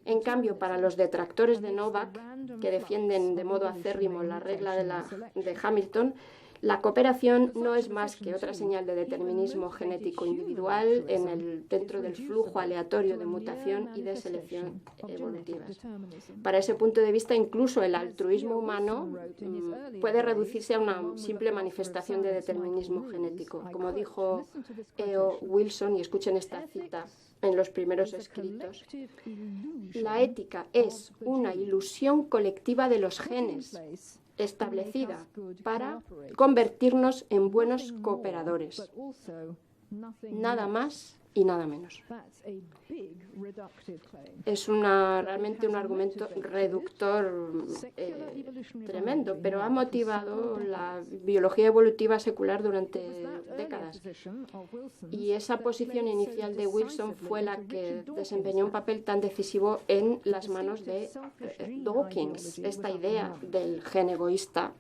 En cambio, para los detractores de Novak, que defienden de modo acérrimo la regla de Hamilton, la cooperación no es más que otra señal de determinismo genético individual dentro del flujo aleatorio de mutación y de selección evolutivas. Para ese punto de vista, incluso el altruismo humano puede reducirse a una simple manifestación de determinismo genético. Como dijo E.O. Wilson, y escuchen esta cita en los primeros escritos, la ética es una ilusión colectiva de los genes, establecida para convertirnos en buenos cooperadores. Nada más y nada menos. Es realmente un argumento reductor tremendo, pero ha motivado la biología evolutiva secular durante décadas. Y esa posición inicial de Wilson fue la que desempeñó un papel tan decisivo en las manos de Dawkins, esta idea del gen egoísta.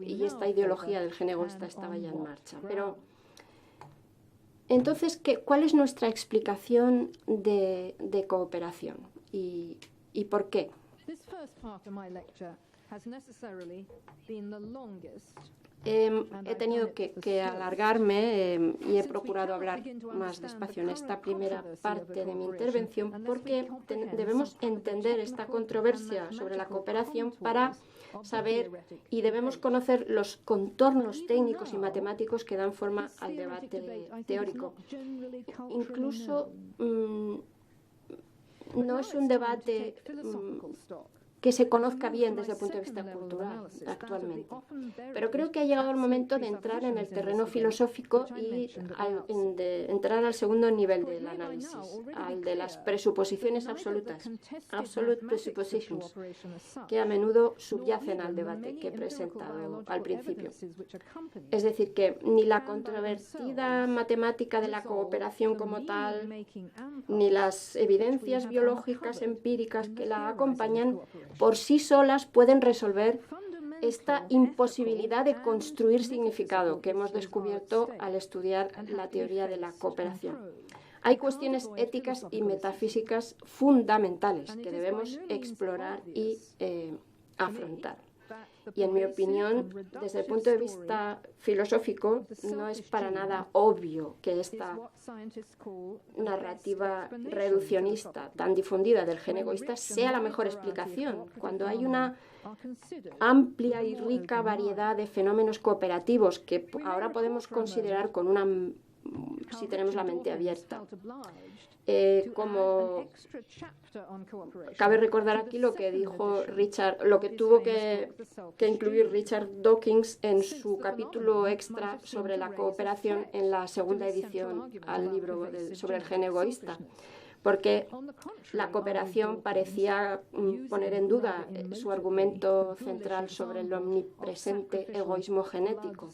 Y esta ideología del gen egoísta estaba ya en marcha. Pero entonces, ¿cuál es nuestra explicación de cooperación? ¿Y por qué? He tenido que alargarme y he procurado hablar más despacio en esta primera parte de mi intervención porque debemos entender esta controversia sobre la cooperación para saber y debemos conocer los contornos técnicos y matemáticos que dan forma al debate teórico. Incluso no es un debate que se conozca bien desde el punto de vista cultural actualmente. Pero creo que ha llegado el momento de entrar en el terreno filosófico y de entrar al segundo nivel del análisis, al de las presuposiciones absolutas, absolute presuppositions, que a menudo subyacen al debate que he presentado al principio. Es decir, que ni la controvertida matemática de la cooperación como tal, ni las evidencias biológicas empíricas que la acompañan, por sí solas pueden resolver esta imposibilidad de construir significado que hemos descubierto al estudiar la teoría de la cooperación. Hay cuestiones éticas y metafísicas fundamentales que debemos explorar y afrontar. Y en mi opinión, desde el punto de vista filosófico, no es para nada obvio que esta narrativa reduccionista tan difundida del gen egoísta sea la mejor explicación, cuando hay una amplia y rica variedad de fenómenos cooperativos que ahora podemos considerar si tenemos la mente abierta. Como cabe recordar aquí lo que dijo lo que tuvo que incluir Richard Dawkins en su capítulo extra sobre la cooperación en la segunda edición al libro sobre el gen egoísta, porque la cooperación parecía poner en duda su argumento central sobre el omnipresente egoísmo genético.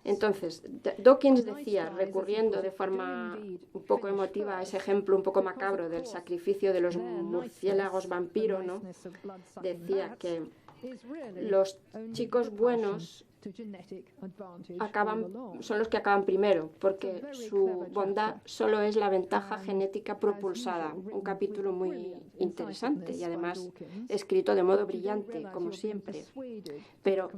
Entonces, Dawkins decía, recurriendo de forma un poco emotiva a ese ejemplo un poco macabro del sacrificio de los murciélagos vampiro, ¿no? Decía que los chicos buenos son los que acaban primero, porque su bondad solo es la ventaja genética propulsada. Un capítulo muy interesante y además escrito de modo brillante, como siempre. Pero,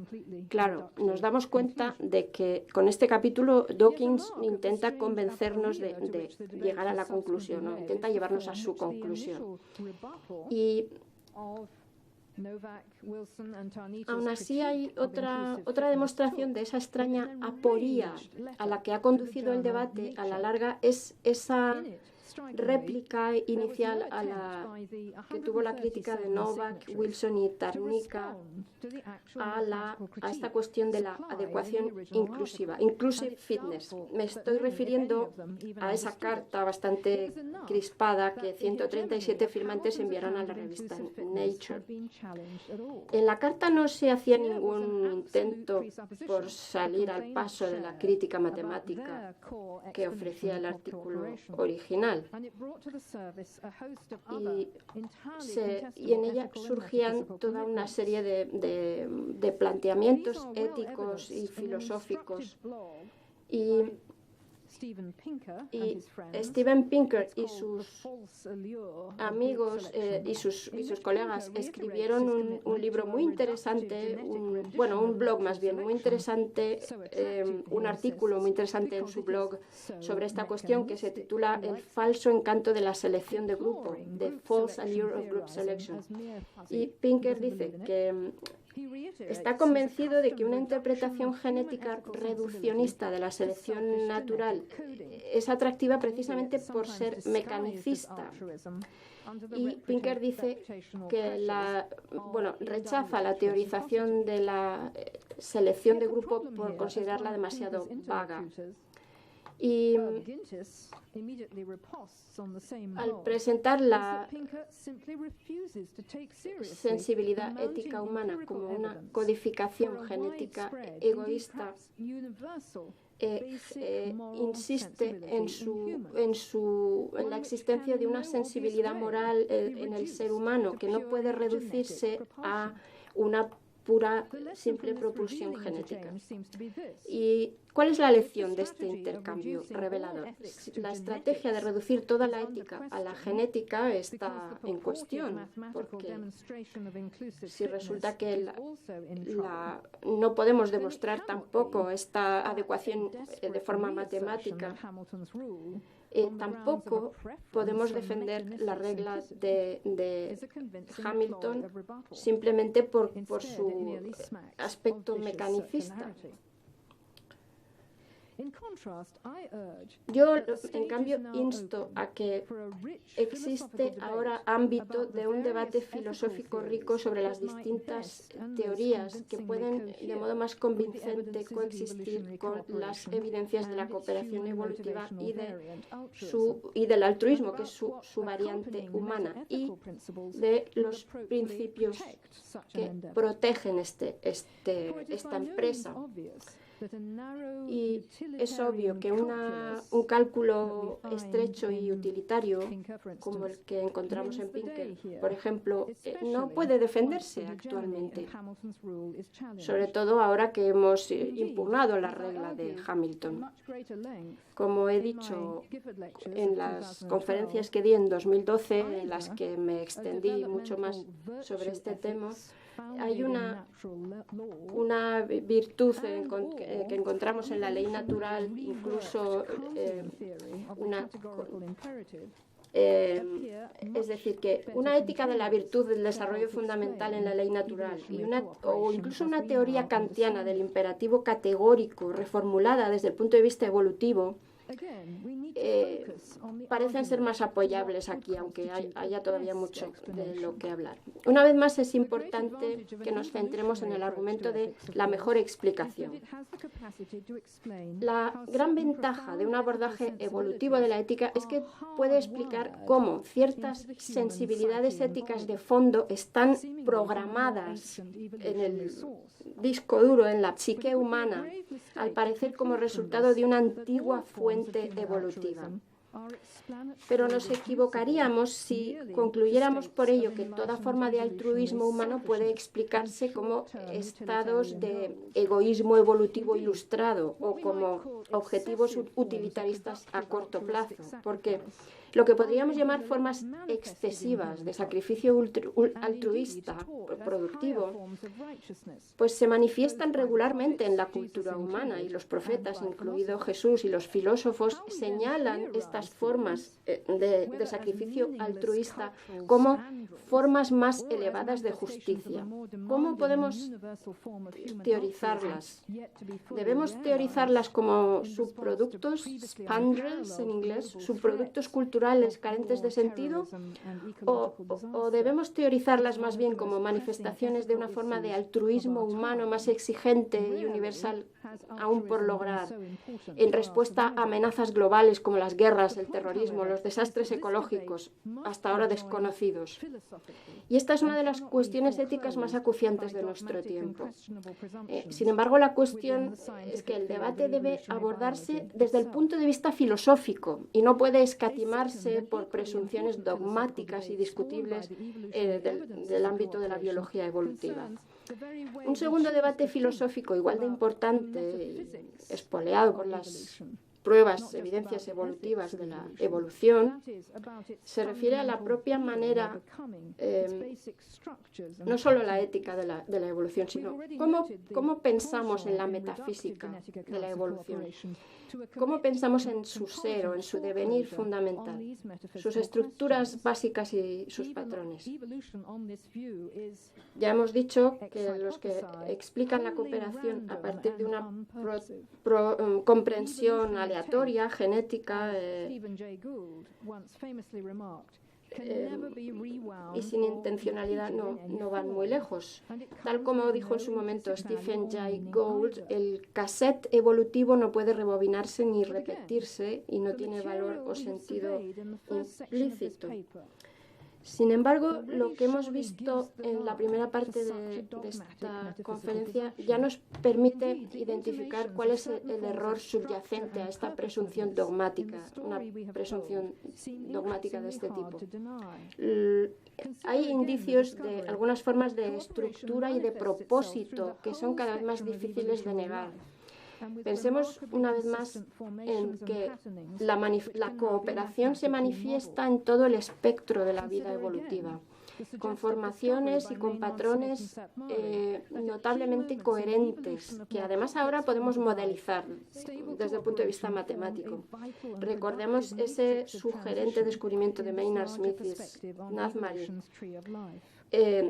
claro, nos damos cuenta de que con este capítulo Dawkins intenta convencernos de llegar a la conclusión, ¿no? Intenta llevarnos a su conclusión. Y aún así hay otra demostración de esa extraña aporía a la que ha conducido el debate a la larga, es esa réplica inicial a la que tuvo la crítica de Novak, Wilson y Tarnica a esta cuestión de la adecuación inclusiva, inclusive fitness. Me estoy refiriendo a esa carta bastante crispada que 137 firmantes enviaron a la revista Nature. En la carta no se hacía ningún intento por salir al paso de la crítica matemática que ofrecía el artículo original. Y en ella surgían toda una serie de planteamientos éticos y filosóficos. Y Steven Pinker y sus amigos y sus colegas escribieron un libro muy interesante, un blog más bien muy interesante, un artículo muy interesante en su blog sobre esta cuestión que se titula El falso encanto de la selección de grupo, The False Allure of Group Selection. Y Pinker dice que está convencido de que una interpretación genética reduccionista de la selección natural es atractiva precisamente por ser mecanicista. Y Pinker dice que rechaza la teorización de la selección de grupo por considerarla demasiado vaga. Y al presentar la sensibilidad ética humana como una codificación genética egoísta, insiste en la existencia de una sensibilidad moral en el ser humano que no puede reducirse a una pura, simple propulsión genética. ¿Y cuál es la lección de este intercambio revelador? La estrategia de reducir toda la ética a la genética está en cuestión, porque si resulta que no podemos demostrar tampoco esta adecuación de forma matemática, tampoco podemos defender la regla de Hamilton simplemente por su aspecto mecanicista. Yo, en cambio, insto a que existe ahora ámbito de un debate filosófico rico sobre las distintas teorías que pueden, de modo más convincente, coexistir con las evidencias de la cooperación evolutiva y del altruismo, que es su variante humana, y de los principios que protegen esta empresa. Y es obvio que un cálculo estrecho y utilitario, como el que encontramos en Pinker, por ejemplo, no puede defenderse actualmente, sobre todo ahora que hemos impugnado la regla de Hamilton. Como he dicho en las conferencias que di en 2012, en las que me extendí mucho más sobre este tema, hay una virtud que encontramos en la ley natural, incluso es decir, que una ética de la virtud del desarrollo fundamental en la ley natural o incluso una teoría kantiana del imperativo categórico reformulada desde el punto de vista evolutivo parecen ser más apoyables aquí, aunque haya todavía mucho de lo que hablar. Una vez más, es importante que nos centremos en el argumento de la mejor explicación. La gran ventaja de un abordaje evolutivo de la ética es que puede explicar cómo ciertas sensibilidades éticas de fondo están programadas en el disco duro, en la psique humana, al parecer como resultado de una antigua fuente evolutiva. Pero nos equivocaríamos si concluyéramos por ello que toda forma de altruismo humano puede explicarse como estados de egoísmo evolutivo ilustrado o como objetivos utilitaristas a corto plazo, porque lo que podríamos llamar formas excesivas de sacrificio altruista productivo, pues se manifiestan regularmente en la cultura humana, y los profetas, incluido Jesús, y los filósofos señalan estas formas de sacrificio altruista como formas más elevadas de justicia. ¿Cómo podemos teorizarlas? Debemos teorizarlas como subproductos, spandrels en inglés, subproductos culturales naturales carentes de sentido, o debemos teorizarlas más bien como manifestaciones de una forma de altruismo humano más exigente y universal aún por lograr, en respuesta a amenazas globales como las guerras, el terrorismo, los desastres ecológicos, hasta ahora desconocidos. Y esta es una de las cuestiones éticas más acuciantes de nuestro tiempo. Sin embargo, la cuestión es que el debate debe abordarse desde el punto de vista filosófico y no puede escatimarse por presunciones dogmáticas y discutibles del ámbito de la biología evolutiva. Un segundo debate filosófico igual de importante, espoleado por las pruebas, evidencias evolutivas de la evolución, se refiere a la propia manera, no solo la ética de la evolución, sino cómo pensamos en la metafísica de la evolución, cómo pensamos en su ser o en su devenir fundamental, sus estructuras básicas y sus patrones. Ya hemos dicho que los que explican la cooperación a partir de una comprensión aleatoria, genética y sin intencionalidad no van muy lejos. Tal como dijo en su momento Stephen Jay Gould, el cassette evolutivo no puede rebobinarse ni repetirse y no tiene valor o sentido implícito. Sin embargo, lo que hemos visto en la primera parte de esta conferencia ya nos permite identificar cuál es el error subyacente a esta presunción dogmática, una presunción dogmática de este tipo. Hay indicios de algunas formas de estructura y de propósito que son cada vez más difíciles de negar. Pensemos una vez más en que la cooperación se manifiesta en todo el espectro de la vida evolutiva, con formaciones y con patrones notablemente coherentes, que además ahora podemos modelizar desde el punto de vista matemático. Recordemos ese sugerente descubrimiento de Maynard Smith y Nazmari,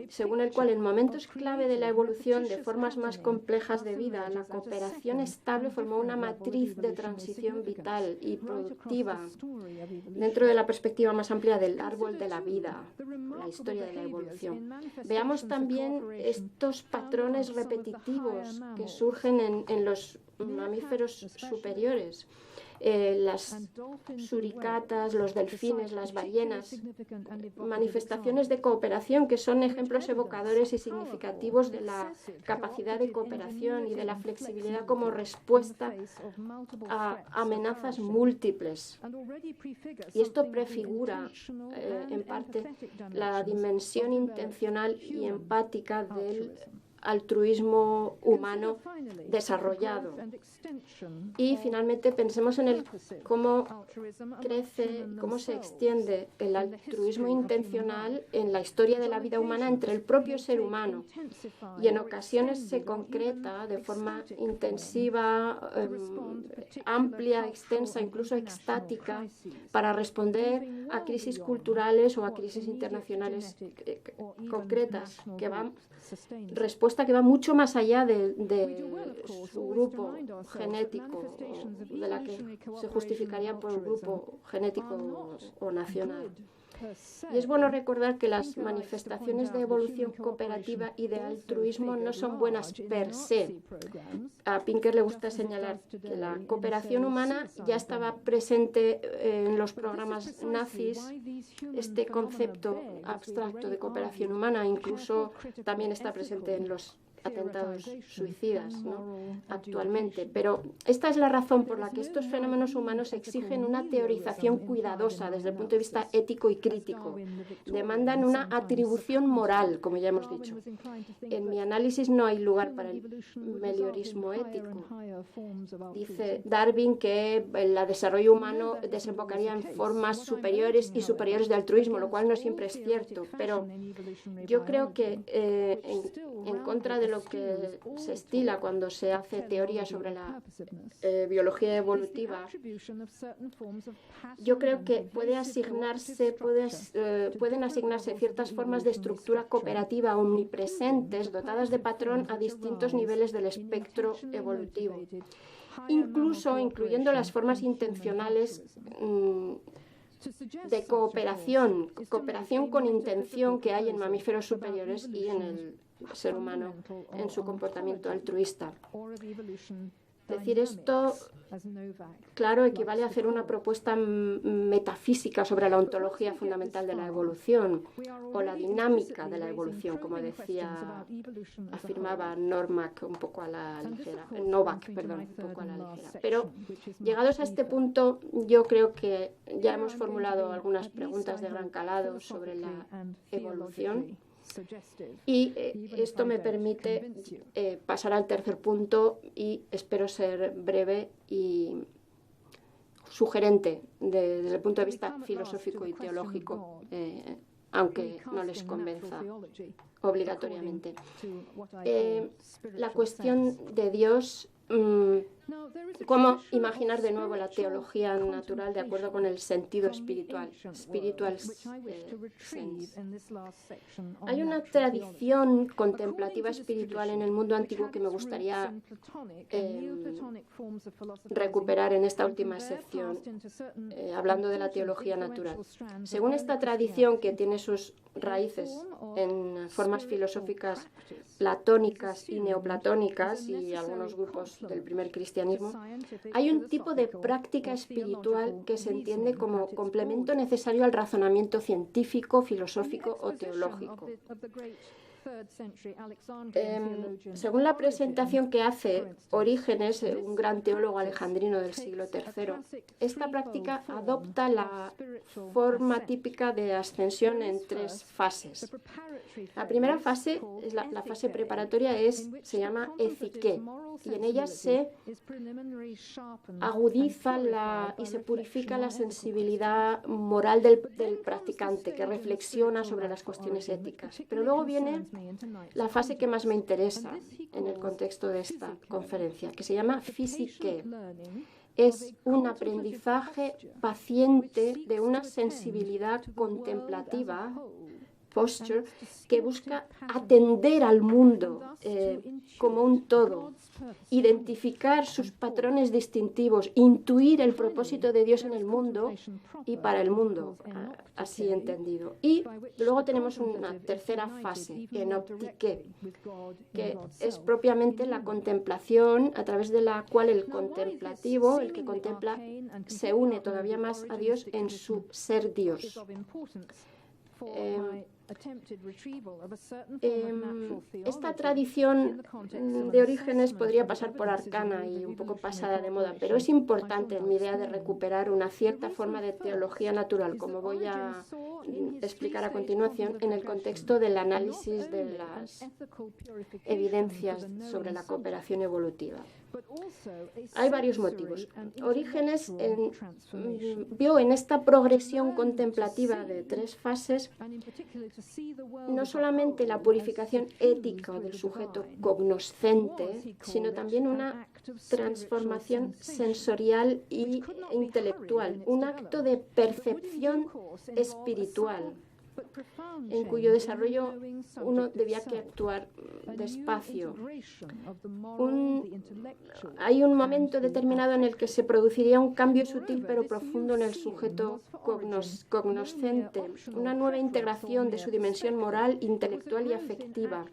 según el cual en momentos clave de la evolución de formas más complejas de vida, la cooperación estable formó una matriz de transición vital y productiva dentro de la perspectiva más amplia del árbol de la vida, la historia de la evolución. Veamos también estos patrones repetitivos que surgen en los mamíferos superiores. Las suricatas, los delfines, las ballenas, manifestaciones de cooperación que son ejemplos evocadores y significativos de la capacidad de cooperación y de la flexibilidad como respuesta a amenazas múltiples. Y esto prefigura, en parte, la dimensión intencional y empática del altruismo humano desarrollado. Y finalmente pensemos en cómo crece, cómo se extiende el altruismo intencional en la historia de la vida humana entre el propio ser humano, y en ocasiones se concreta de forma intensiva, amplia, extensa, incluso extática, para responder a crisis culturales o a crisis internacionales concretas, respuesta que va mucho más allá de su grupo genético, de la que se justificaría por un grupo genético o nacional. Y es bueno recordar que las manifestaciones de evolución cooperativa y de altruismo no son buenas per se. A Pinker le gusta señalar que la cooperación humana ya estaba presente en los programas nazis, este concepto abstracto de cooperación humana, incluso también está presente en los atentados suicidas, ¿no?, actualmente. Pero esta es la razón por la que estos fenómenos humanos exigen una teorización cuidadosa desde el punto de vista ético y crítico. Demandan una atribución moral, como ya hemos dicho. En mi análisis no hay lugar para el meliorismo ético. Dice Darwin que el desarrollo humano desembocaría en formas superiores y superiores de altruismo, lo cual no siempre es cierto. Pero yo creo que en contra de lo que se estila cuando se hace teoría sobre la biología evolutiva, yo creo que pueden asignarse ciertas formas de estructura cooperativa omnipresentes, dotadas de patrón a distintos niveles del espectro evolutivo, incluso incluyendo las formas intencionales de cooperación con intención que hay en mamíferos superiores y en el ser humano en su comportamiento altruista. Decir esto, claro, equivale a hacer una propuesta metafísica sobre la ontología fundamental de la evolución o la dinámica de la evolución, como afirmaba Novak un poco a la ligera. Pero llegados a este punto, yo creo que ya hemos formulado algunas preguntas de gran calado sobre la evolución. Y esto me permite pasar al tercer punto y espero ser breve y sugerente desde el punto de vista filosófico y teológico, aunque no les convenza obligatoriamente. La cuestión de Dios, cómo imaginar de nuevo la teología natural de acuerdo con el sentido espiritual, spiritual sense. Hay una tradición contemplativa espiritual en el mundo antiguo que me gustaría recuperar en esta última sección, hablando de la teología natural. Según esta tradición, que tiene sus raíces en formas filosóficas platónicas y neoplatónicas y algunos grupos del primer cristianismo, hay un tipo de práctica espiritual que se entiende como complemento necesario al razonamiento científico, filosófico o teológico. Según la presentación que hace Orígenes, un gran teólogo alejandrino del siglo III, esta práctica adopta la forma típica de ascensión en tres fases. La primera fase, la fase preparatoria, se llama eziké, y en ella se agudiza y se purifica la sensibilidad moral del practicante, que reflexiona sobre las cuestiones éticas. Pero luego viene la fase que más me interesa en el contexto de esta conferencia, que se llama fisiké. Es un aprendizaje paciente de una sensibilidad contemplativa, posture, que busca atender al mundo como un todo, identificar sus patrones distintivos, intuir el propósito de Dios en el mundo y para el mundo, así entendido. Y luego tenemos una tercera fase, enoptiké, que es propiamente la contemplación, a través de la cual el contemplativo, el que contempla, se une todavía más a Dios en su ser Dios. Esta tradición de Orígenes podría pasar por arcana y un poco pasada de moda, pero es importante en mi idea de recuperar una cierta forma de teología natural, como voy a explicar a continuación, en el contexto del análisis de las evidencias sobre la cooperación evolutiva. Hay varios motivos. Orígenes vio en esta progresión contemplativa de tres fases no solamente la purificación ética del sujeto cognoscente, sino también una transformación sensorial e intelectual, un acto de percepción espiritual, en cuyo desarrollo uno debía que actuar despacio. Hay un momento determinado en el que se produciría un cambio sutil pero profundo en el sujeto cognoscente, una nueva integración de su dimensión moral, intelectual y afectiva.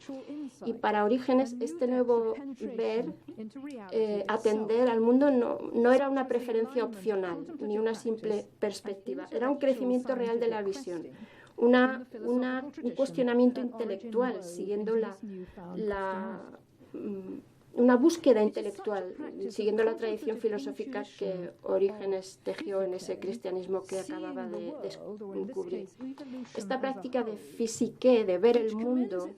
Y para Orígenes, este nuevo ver, atender al mundo, no era una preferencia opcional ni una simple perspectiva, era un crecimiento real de la visión. Un cuestionamiento intelectual, siguiendo una búsqueda intelectual, siguiendo la tradición filosófica que Orígenes tejió en ese cristianismo que acababa de descubrir. Esta práctica de fisiké, de ver el mundo,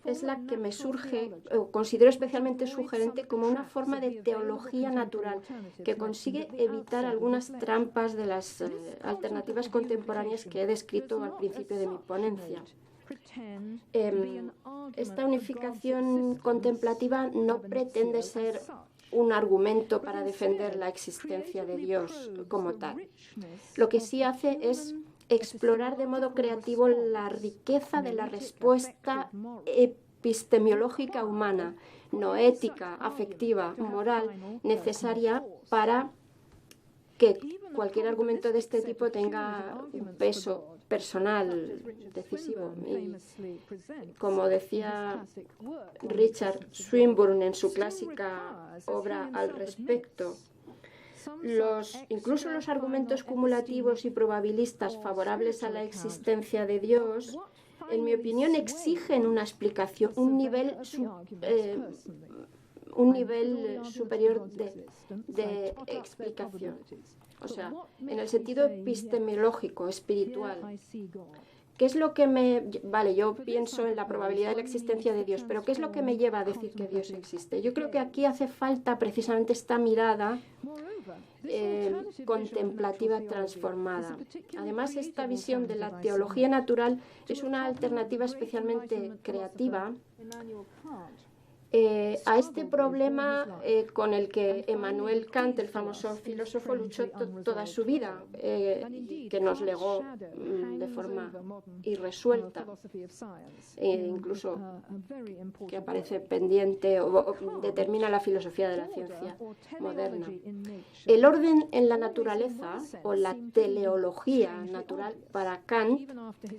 es la que me surge, o considero especialmente sugerente, como una forma de teología natural que consigue evitar algunas trampas de las alternativas contemporáneas que he descrito al principio de mi ponencia. Esta unificación contemplativa no pretende ser un argumento para defender la existencia de Dios como tal. Lo que sí hace es explorar de modo creativo la riqueza de la respuesta epistemológica humana, no ética, afectiva, moral, necesaria para que cualquier argumento de este tipo tenga un peso personal decisivo. Y como decía Richard Swinburne en su clásica obra al respecto, incluso los argumentos cumulativos y probabilistas favorables a la existencia de Dios, en mi opinión, exigen una explicación, un nivel superior de explicación. O sea, en el sentido epistemológico, espiritual. ¿Qué es lo que Vale, yo pienso en la probabilidad de la existencia de Dios, pero ¿qué es lo que me lleva a decir que Dios existe? Yo creo que aquí hace falta precisamente esta mirada contemplativa transformada. Además, esta visión de la teología natural es una alternativa especialmente creativa a este problema con el que Emmanuel Kant, el famoso filósofo, luchó toda su vida, que nos legó de forma irresuelta, incluso que aparece pendiente o determina la filosofía de la ciencia moderna. El orden en la naturaleza, o la teleología natural, para Kant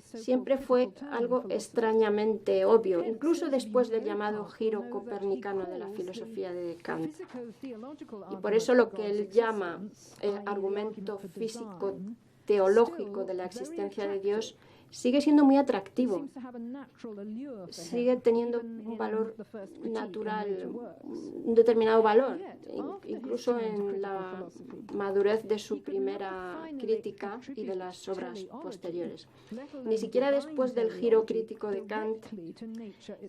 siempre fue algo extrañamente obvio, incluso después del llamado giro copernicano de la filosofía de Kant. Y por eso lo que él llama el argumento físico teológico de la existencia de Dios sigue siendo muy atractivo, sigue teniendo un valor natural, un determinado valor, incluso en la madurez de su primera crítica y de las obras posteriores. Ni siquiera después del giro crítico de Kant,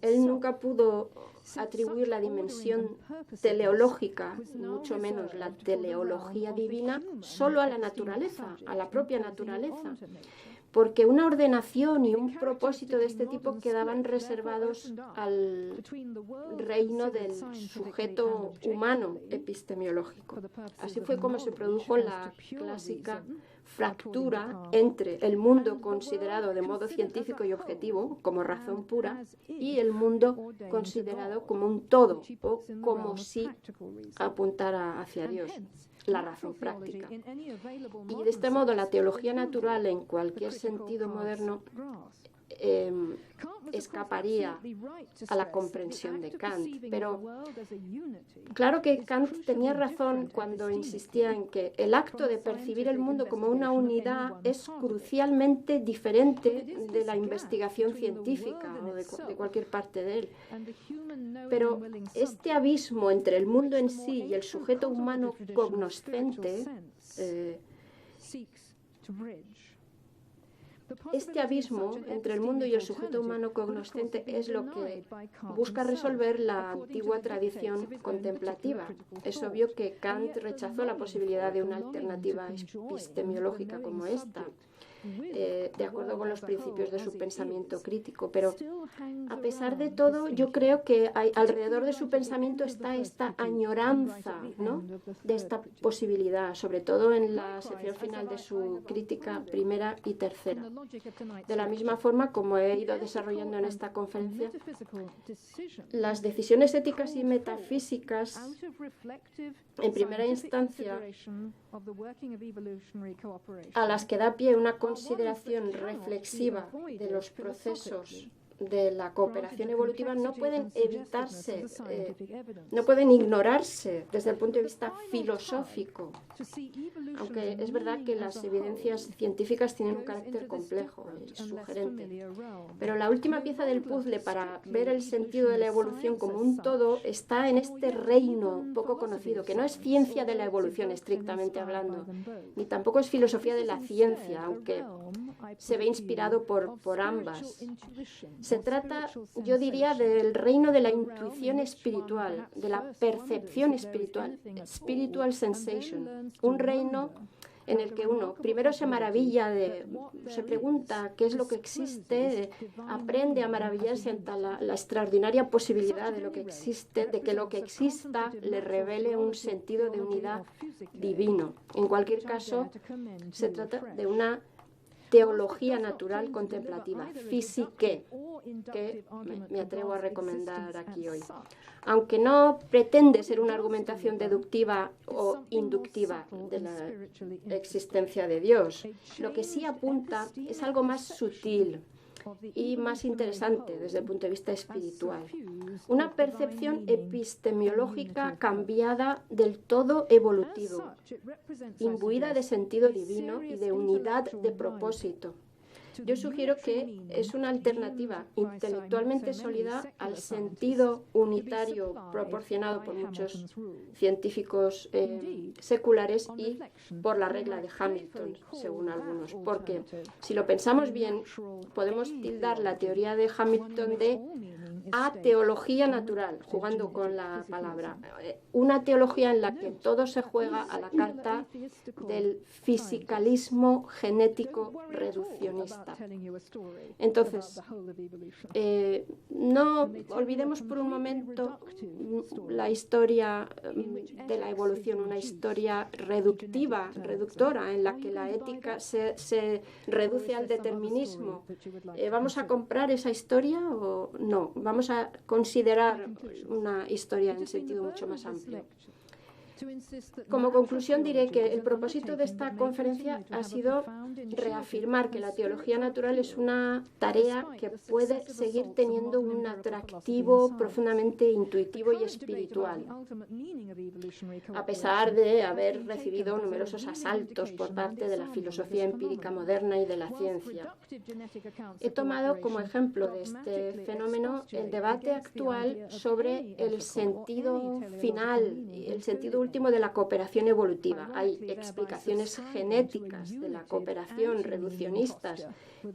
él nunca pudo atribuir la dimensión teleológica, mucho menos la teleología divina, solo a la naturaleza, a la propia naturaleza, porque una ordenación y un propósito de este tipo quedaban reservados al reino del sujeto humano epistemológico. Así fue como se produjo la clásica fractura entre el mundo considerado de modo científico y objetivo, como razón pura, y el mundo considerado como un todo, o como si apuntara hacia Dios, la razón práctica. Y de este modo la teología natural, en cualquier sentido moderno, escaparía a la comprensión de Kant. Pero claro que Kant tenía razón cuando insistía en que el acto de percibir el mundo como una unidad es crucialmente diferente de la investigación científica o de cualquier parte de él. Pero este abismo entre el mundo en sí y el sujeto humano cognoscente, este abismo entre el mundo y el sujeto humano cognoscente es lo que busca resolver la antigua tradición contemplativa. Es obvio que Kant rechazó la posibilidad de una alternativa epistemológica como esta, de acuerdo con los principios de su pensamiento crítico. Pero a pesar de todo, yo creo que alrededor de su pensamiento está esta añoranza, ¿no?, de esta posibilidad, sobre todo en la sección final de su crítica primera y tercera. De la misma forma, como he ido desarrollando en esta conferencia, las decisiones éticas y metafísicas, en primera instancia, a las que da pie una consideración reflexiva de los procesos de la cooperación evolutiva, no pueden evitarse, no pueden ignorarse desde el punto de vista filosófico, aunque es verdad que las evidencias científicas tienen un carácter complejo y sugerente. Pero la última pieza del puzzle para ver el sentido de la evolución como un todo está en este reino poco conocido, que no es ciencia de la evolución estrictamente hablando, ni tampoco es filosofía de la ciencia, aunque se ve inspirado por ambas. Se trata, yo diría, del reino de la intuición espiritual, de la percepción espiritual, spiritual sensation, un reino en el que uno primero se maravilla, se pregunta qué es lo que existe, aprende a maravillarse ante la extraordinaria posibilidad de lo que existe, de que lo que exista le revele un sentido de unidad divino. En cualquier caso, se trata de una teología natural contemplativa, physique, que me atrevo a recomendar aquí hoy. Aunque no pretende ser una argumentación deductiva o inductiva de la existencia de Dios, lo que sí apunta es algo más sutil y más interesante desde el punto de vista espiritual. Una percepción epistemológica cambiada del todo evolutivo, imbuida de sentido divino y de unidad de propósito. Yo sugiero que es una alternativa intelectualmente sólida al sentido unitario proporcionado por muchos científicos seculares y por la regla de Hamilton, según algunos. Porque si lo pensamos bien, podemos tildar la teoría de Hamilton de ateología natural, jugando con la palabra. Una teología en la que todo se juega a la carta del fisicalismo genético reduccionista. Entonces, no olvidemos por un momento la historia de la evolución, una historia reductora, en la que la ética se reduce al determinismo. ¿Vamos a comprar esa historia o no? Vamos a considerar una historia en sentido mucho más amplio. Como conclusión diré que el propósito de esta conferencia ha sido reafirmar que la teología natural es una tarea que puede seguir teniendo un atractivo profundamente intuitivo y espiritual, a pesar de haber recibido numerosos asaltos por parte de la filosofía empírica moderna y de la ciencia. He tomado como ejemplo de este fenómeno el debate actual sobre el sentido final, el sentido último de la cooperación evolutiva. Hay explicaciones genéticas de la cooperación reduccionistas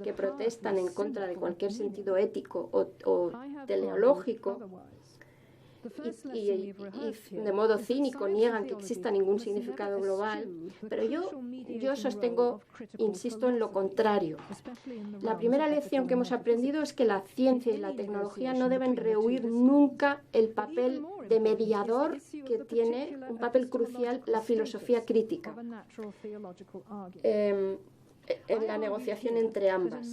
que protestan en contra de cualquier sentido ético o teleológico y de modo cínico niegan que exista ningún significado global, pero yo sostengo, insisto, en lo contrario. La primera lección que hemos aprendido es que la ciencia y la tecnología no deben rehuir nunca el papel de mediador que tiene un papel crucial la filosofía crítica en la negociación entre ambas,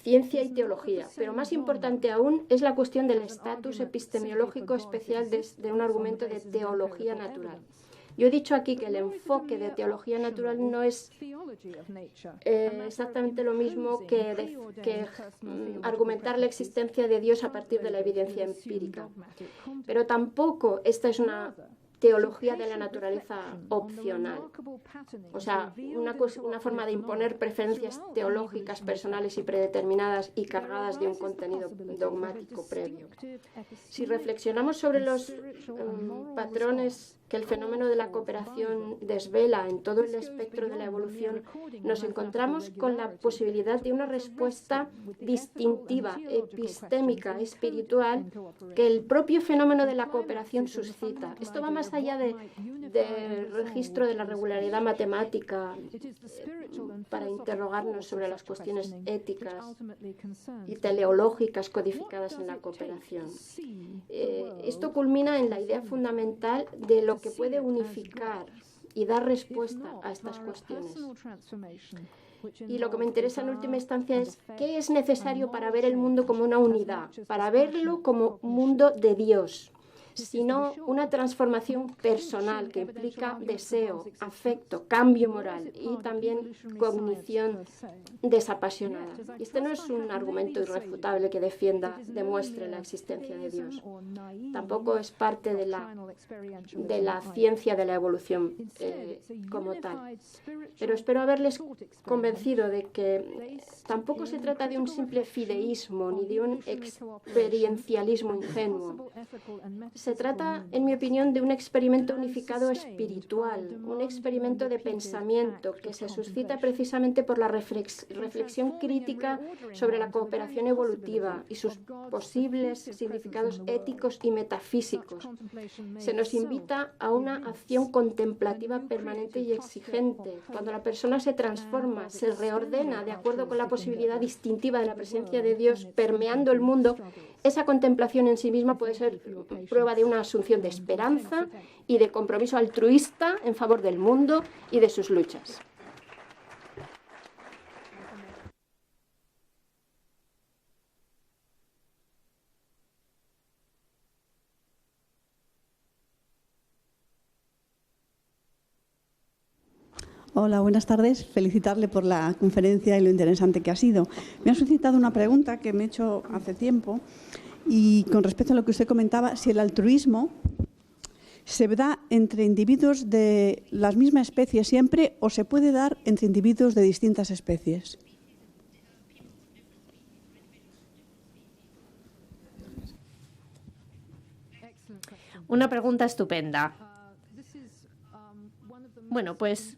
ciencia y teología. Pero más importante aún es la cuestión del estatus epistemológico especial de un argumento de teología natural. Yo he dicho aquí que el enfoque de teología natural no es exactamente lo mismo que argumentar la existencia de Dios a partir de la evidencia empírica. Pero tampoco esta es una teología de la naturaleza opcional, o sea, una forma de imponer preferencias teológicas personales y predeterminadas y cargadas de un contenido dogmático previo. Si reflexionamos sobre los patrones que el fenómeno de la cooperación desvela en todo el espectro de la evolución, nos encontramos con la posibilidad de una respuesta distintiva, epistémica, espiritual, que el propio fenómeno de la cooperación suscita. Esto va más allá del registro de la regularidad matemática para interrogarnos sobre las cuestiones éticas y teleológicas codificadas en la cooperación. Esto culmina en la idea fundamental de lo que puede unificar y dar respuesta a estas cuestiones. Y lo que me interesa en última instancia es qué es necesario para ver el mundo como una unidad, para verlo como mundo de Dios, sino una transformación personal que implica deseo, afecto, cambio moral y también cognición desapasionada. Y este no es un argumento irrefutable que demuestre la existencia de Dios. Tampoco es parte de la ciencia de la evolución como tal. Pero espero haberles convencido de que tampoco se trata de un simple fideísmo ni de un experiencialismo ingenuo. Se trata, en mi opinión, de un experimento unificado espiritual, un experimento de pensamiento que se suscita precisamente por la reflexión crítica sobre la cooperación evolutiva y sus posibles significados éticos y metafísicos. Se nos invita a una acción contemplativa permanente y exigente. Cuando la persona se transforma, se reordena de acuerdo con la posibilidad distintiva de la presencia de Dios permeando el mundo, esa contemplación en sí misma puede ser prueba de una asunción de esperanza y de compromiso altruista en favor del mundo y de sus luchas. Hola, buenas tardes. Felicitarle por la conferencia y lo interesante que ha sido. Me ha suscitado una pregunta que me he hecho hace tiempo y con respecto a lo que usted comentaba, si el altruismo se da entre individuos de las mismas especies siempre o se puede dar entre individuos de distintas especies. Una pregunta estupenda. Bueno, pues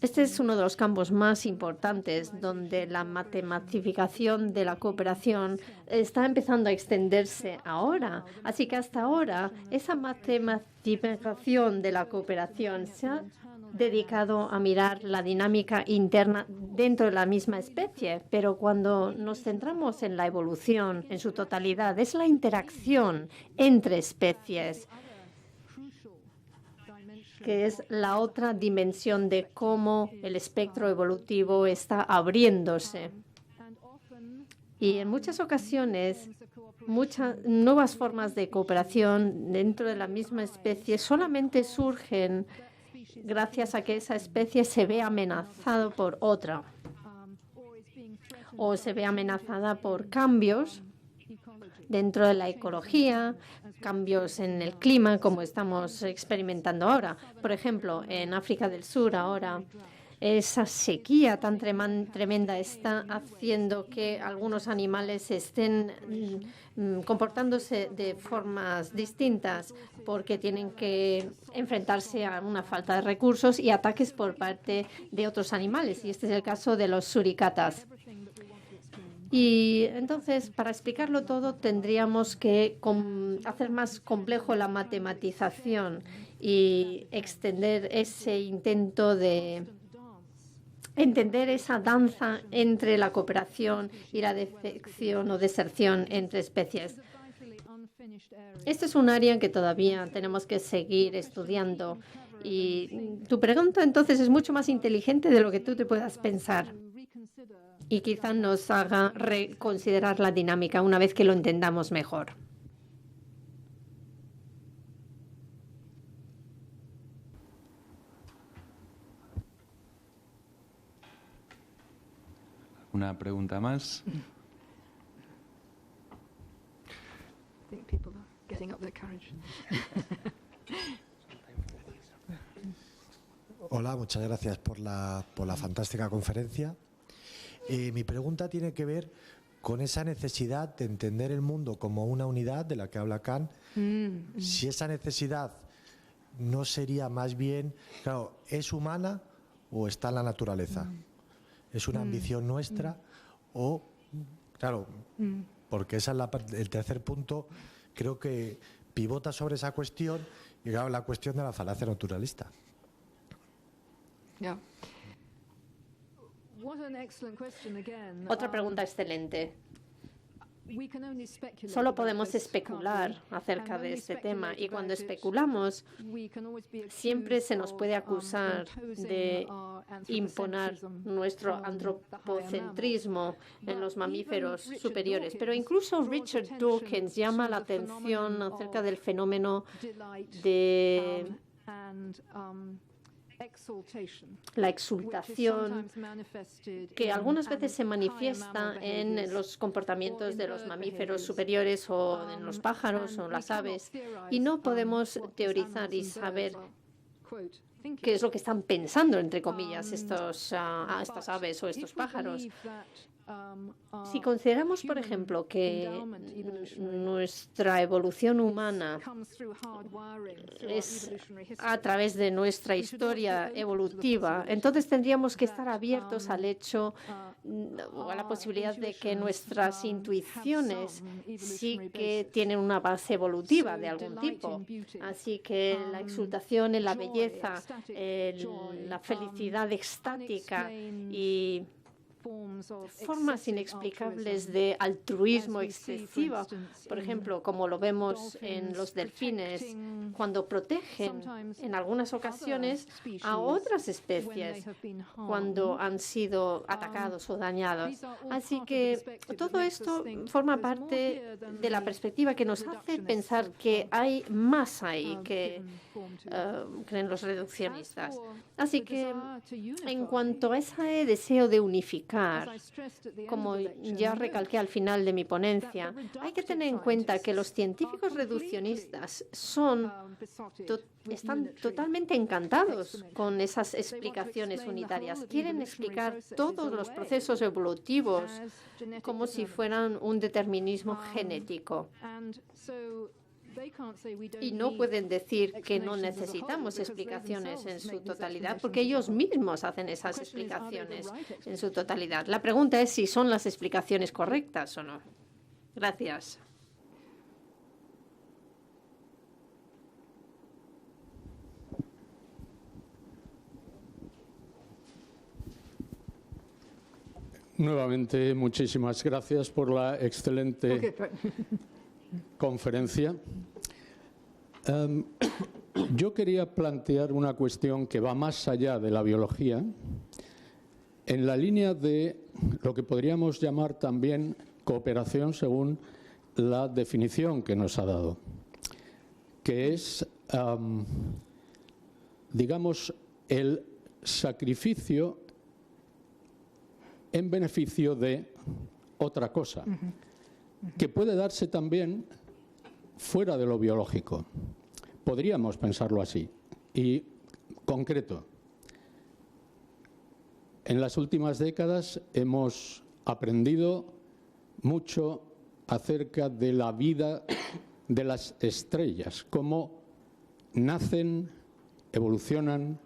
este es uno de los campos más importantes donde la matematificación de la cooperación está empezando a extenderse ahora. Así que hasta ahora esa matematificación de la cooperación se ha dedicado a mirar la dinámica interna dentro de la misma especie, pero cuando nos centramos en la evolución en su totalidad, es la interacción entre especies que es la otra dimensión de cómo el espectro evolutivo está abriéndose. Y en muchas ocasiones, muchas nuevas formas de cooperación dentro de la misma especie solamente surgen gracias a que esa especie se ve amenazada por otra o se ve amenazada por cambios dentro de la ecología, cambios en el clima, como estamos experimentando ahora. Por ejemplo, en África del Sur ahora, esa sequía tan tremenda está haciendo que algunos animales estén comportándose de formas distintas porque tienen que enfrentarse a una falta de recursos y ataques por parte de otros animales. Y este es el caso de los suricatas. Y entonces, para explicarlo todo, tendríamos que hacer más complejo la matematización y extender ese intento de entender esa danza entre la cooperación y la defección o deserción entre especies. Este es un área en que todavía tenemos que seguir estudiando. Y tu pregunta, entonces, es mucho más inteligente de lo que tú te puedas pensar. Y quizá nos haga reconsiderar la dinámica una vez que lo entendamos mejor. ¿Una pregunta más? Hola, muchas gracias por la fantástica conferencia. Mi pregunta tiene que ver con esa necesidad de entender el mundo como una unidad de la que habla Kant. Si esa necesidad no sería más bien, claro, ¿es humana o está en la naturaleza? ¿Es una ambición nuestra o, claro, porque esa es el tercer punto, creo que pivota sobre esa cuestión y claro, la cuestión de la falacia naturalista. Yeah. Otra pregunta excelente. Solo podemos especular acerca de este tema y cuando especulamos siempre se nos puede acusar de imponer nuestro antropocentrismo en los mamíferos superiores. Pero incluso Richard Dawkins llama la atención acerca del fenómeno de la exultación que algunas veces se manifiesta en los comportamientos de los mamíferos superiores o en los pájaros o las aves y no podemos teorizar y saber qué es lo que están pensando, entre comillas, estas aves o estos pájaros. Si consideramos, por ejemplo, que nuestra evolución humana es a través de nuestra historia evolutiva, entonces tendríamos que estar abiertos al hecho o a la posibilidad de que nuestras intuiciones sí que tienen una base evolutiva de algún tipo. Así que la exultación en la belleza, la felicidad extática y formas inexplicables de altruismo excesivo, por ejemplo, como lo vemos en los delfines, cuando protegen en algunas ocasiones a otras especies cuando han sido atacados o dañados. Así que todo esto forma parte de la perspectiva que nos hace pensar que hay más ahí que creen los reduccionistas. Así que en cuanto a ese deseo de unificar, como ya recalqué al final de mi ponencia, hay que tener en cuenta que los científicos reduccionistas están totalmente encantados con esas explicaciones unitarias. Quieren explicar todos los procesos evolutivos como si fueran un determinismo genético. Y no pueden decir que no necesitamos explicaciones en su totalidad, porque ellos mismos hacen esas explicaciones en su totalidad. La pregunta es si son las explicaciones correctas o no. Gracias. Nuevamente, muchísimas gracias por la excelente conferencia. Yo quería plantear una cuestión que va más allá de la biología, en la línea de lo que podríamos llamar también cooperación según la definición que nos ha dado, que es, digamos, el sacrificio en beneficio de otra cosa, que puede darse también fuera de lo biológico. Podríamos pensarlo así. Y concreto, en las últimas décadas hemos aprendido mucho acerca de la vida de las estrellas, cómo nacen, evolucionan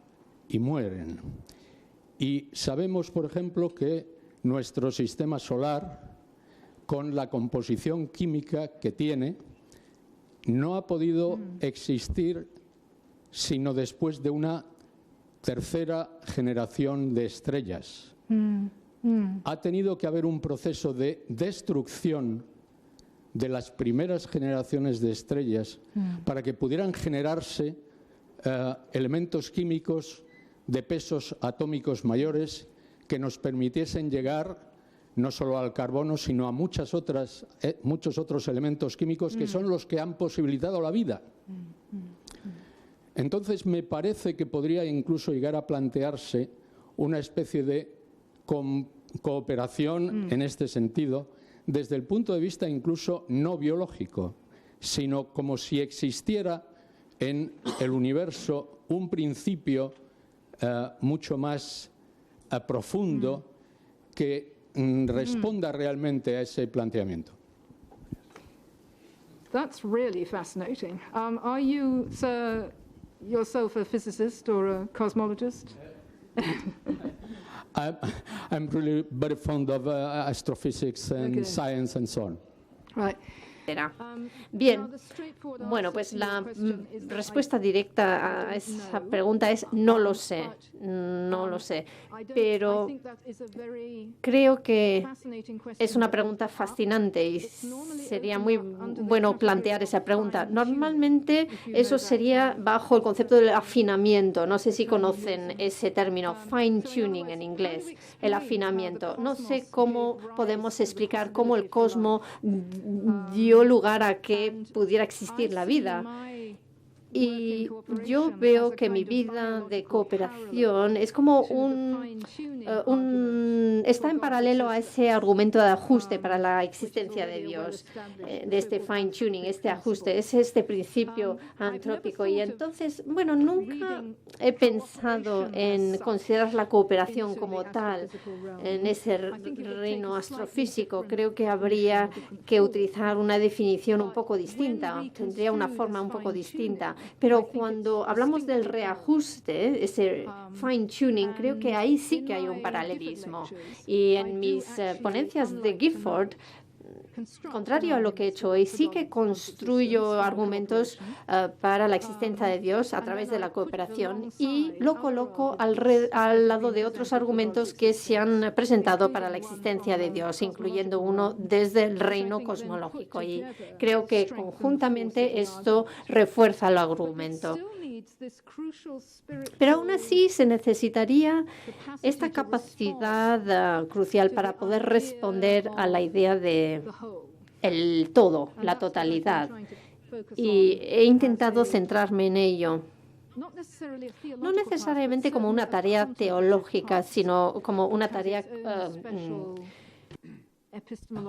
y mueren. Y sabemos, por ejemplo, que nuestro sistema solar, con la composición química que tiene, no ha podido existir sino después de una tercera generación de estrellas. Ha tenido que haber un proceso de destrucción de las primeras generaciones de estrellas para que pudieran generarse elementos químicos de pesos atómicos mayores que nos permitiesen llegar no solo al carbono, sino a muchos otros elementos químicos que son los que han posibilitado la vida. Entonces, me parece que podría incluso llegar a plantearse una especie de cooperación en este sentido, desde el punto de vista incluso no biológico, sino como si existiera en el universo un principio mucho más profundo que responda realmente a ese planteamiento. That's really fascinating. Are you, sir, yourself a physicist or a cosmologist? I'm really very fond of astrophysics and science and so on. Right. Bien, bueno, pues la respuesta directa a esa pregunta es no lo sé, pero creo que es una pregunta fascinante y sería muy bueno plantear esa pregunta. Normalmente eso sería bajo el concepto del afinamiento, no sé si conocen ese término, fine tuning en inglés, el afinamiento. No sé cómo podemos explicar cómo el cosmos dio lugar a que pudiera existir la vida. Y yo veo que mi vida de cooperación es como está en paralelo a ese argumento de ajuste para la existencia de Dios, de este fine tuning, este ajuste, es este principio antrópico. Y entonces, bueno, nunca he pensado en considerar la cooperación como tal en ese reino astrofísico. Creo que habría que utilizar una definición un poco distinta, tendría una forma un poco distinta. Pero cuando hablamos del reajuste, ese fine tuning, creo que ahí sí que hay un paralelismo. Y en mis ponencias de Gifford contrario a lo que he hecho hoy. Sí que construyo argumentos para la existencia de Dios a través de la cooperación y lo coloco al lado de otros argumentos que se han presentado para la existencia de Dios, incluyendo uno desde el reino cosmológico. Y creo que conjuntamente esto refuerza el argumento. Pero aún así se necesitaría esta capacidad crucial para poder responder a la idea de el todo, la totalidad. Y he intentado centrarme en ello. No necesariamente como una tarea teológica, sino como una tarea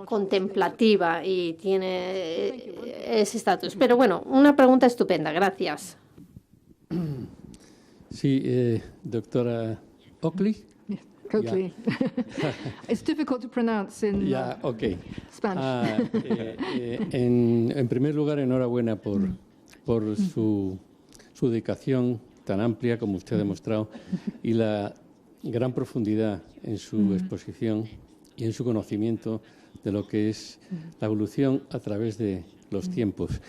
contemplativa y tiene ese estatus. Pero bueno, una pregunta estupenda. Gracias. Sí, doctora Oakley. Oakley. It's difficult to pronounce in Spanish. En primer lugar, enhorabuena por su dedicación tan amplia como usted ha demostrado y la gran profundidad en su exposición y en su conocimiento de lo que es la evolución a través de los tiempos.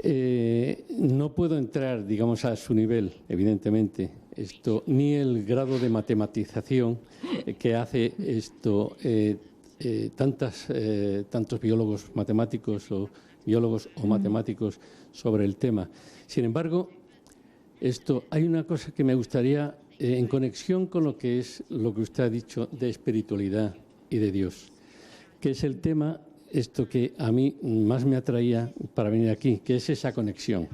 No puedo entrar, digamos, a su nivel, evidentemente, ni el grado de matematización que hace tantos biólogos matemáticos o biólogos o matemáticos sobre el tema. Sin embargo, hay una cosa que me gustaría, en conexión con lo que usted ha dicho de espiritualidad y de Dios, que es el tema que a mí más me atraía para venir aquí, que es esa conexión.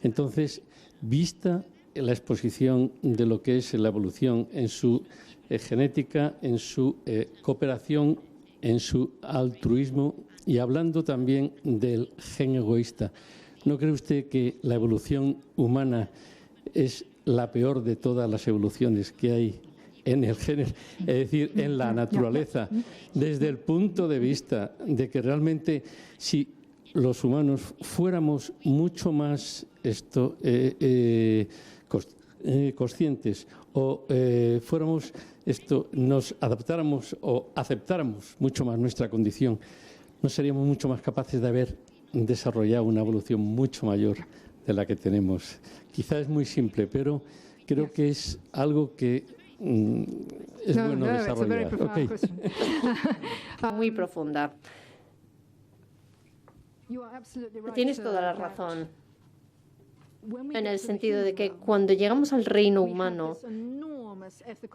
Entonces, vista la exposición de lo que es la evolución en su genética, en su cooperación, en su altruismo y hablando también del gen egoísta, ¿no cree usted que la evolución humana es la peor de todas las evoluciones que hay en el género, es decir, en la naturaleza, desde el punto de vista de que realmente si los humanos fuéramos mucho más conscientes o nos adaptáramos o aceptáramos mucho más nuestra condición, no seríamos mucho más capaces de haber desarrollado una evolución mucho mayor de la que tenemos. Quizá es muy simple, pero creo que es algo que es bueno desarrollar. Muy profunda. Tienes toda la razón, en el sentido de que cuando llegamos al reino humano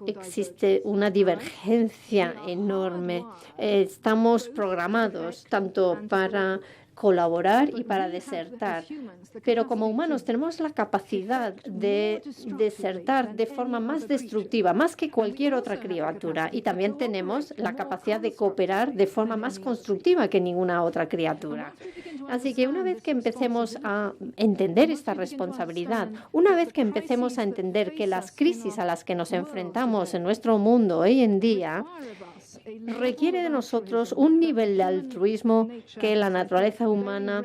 existe una divergencia enorme. Estamos programados tanto para colaborar y para desertar. Pero como humanos tenemos la capacidad de desertar de forma más destructiva, más que cualquier otra criatura. Y también tenemos la capacidad de cooperar de forma más constructiva que ninguna otra criatura. Así que una vez que empecemos a entender esta responsabilidad, una vez que empecemos a entender que las crisis a las que nos enfrentamos en nuestro mundo hoy en día requiere de nosotros un nivel de altruismo que la naturaleza humana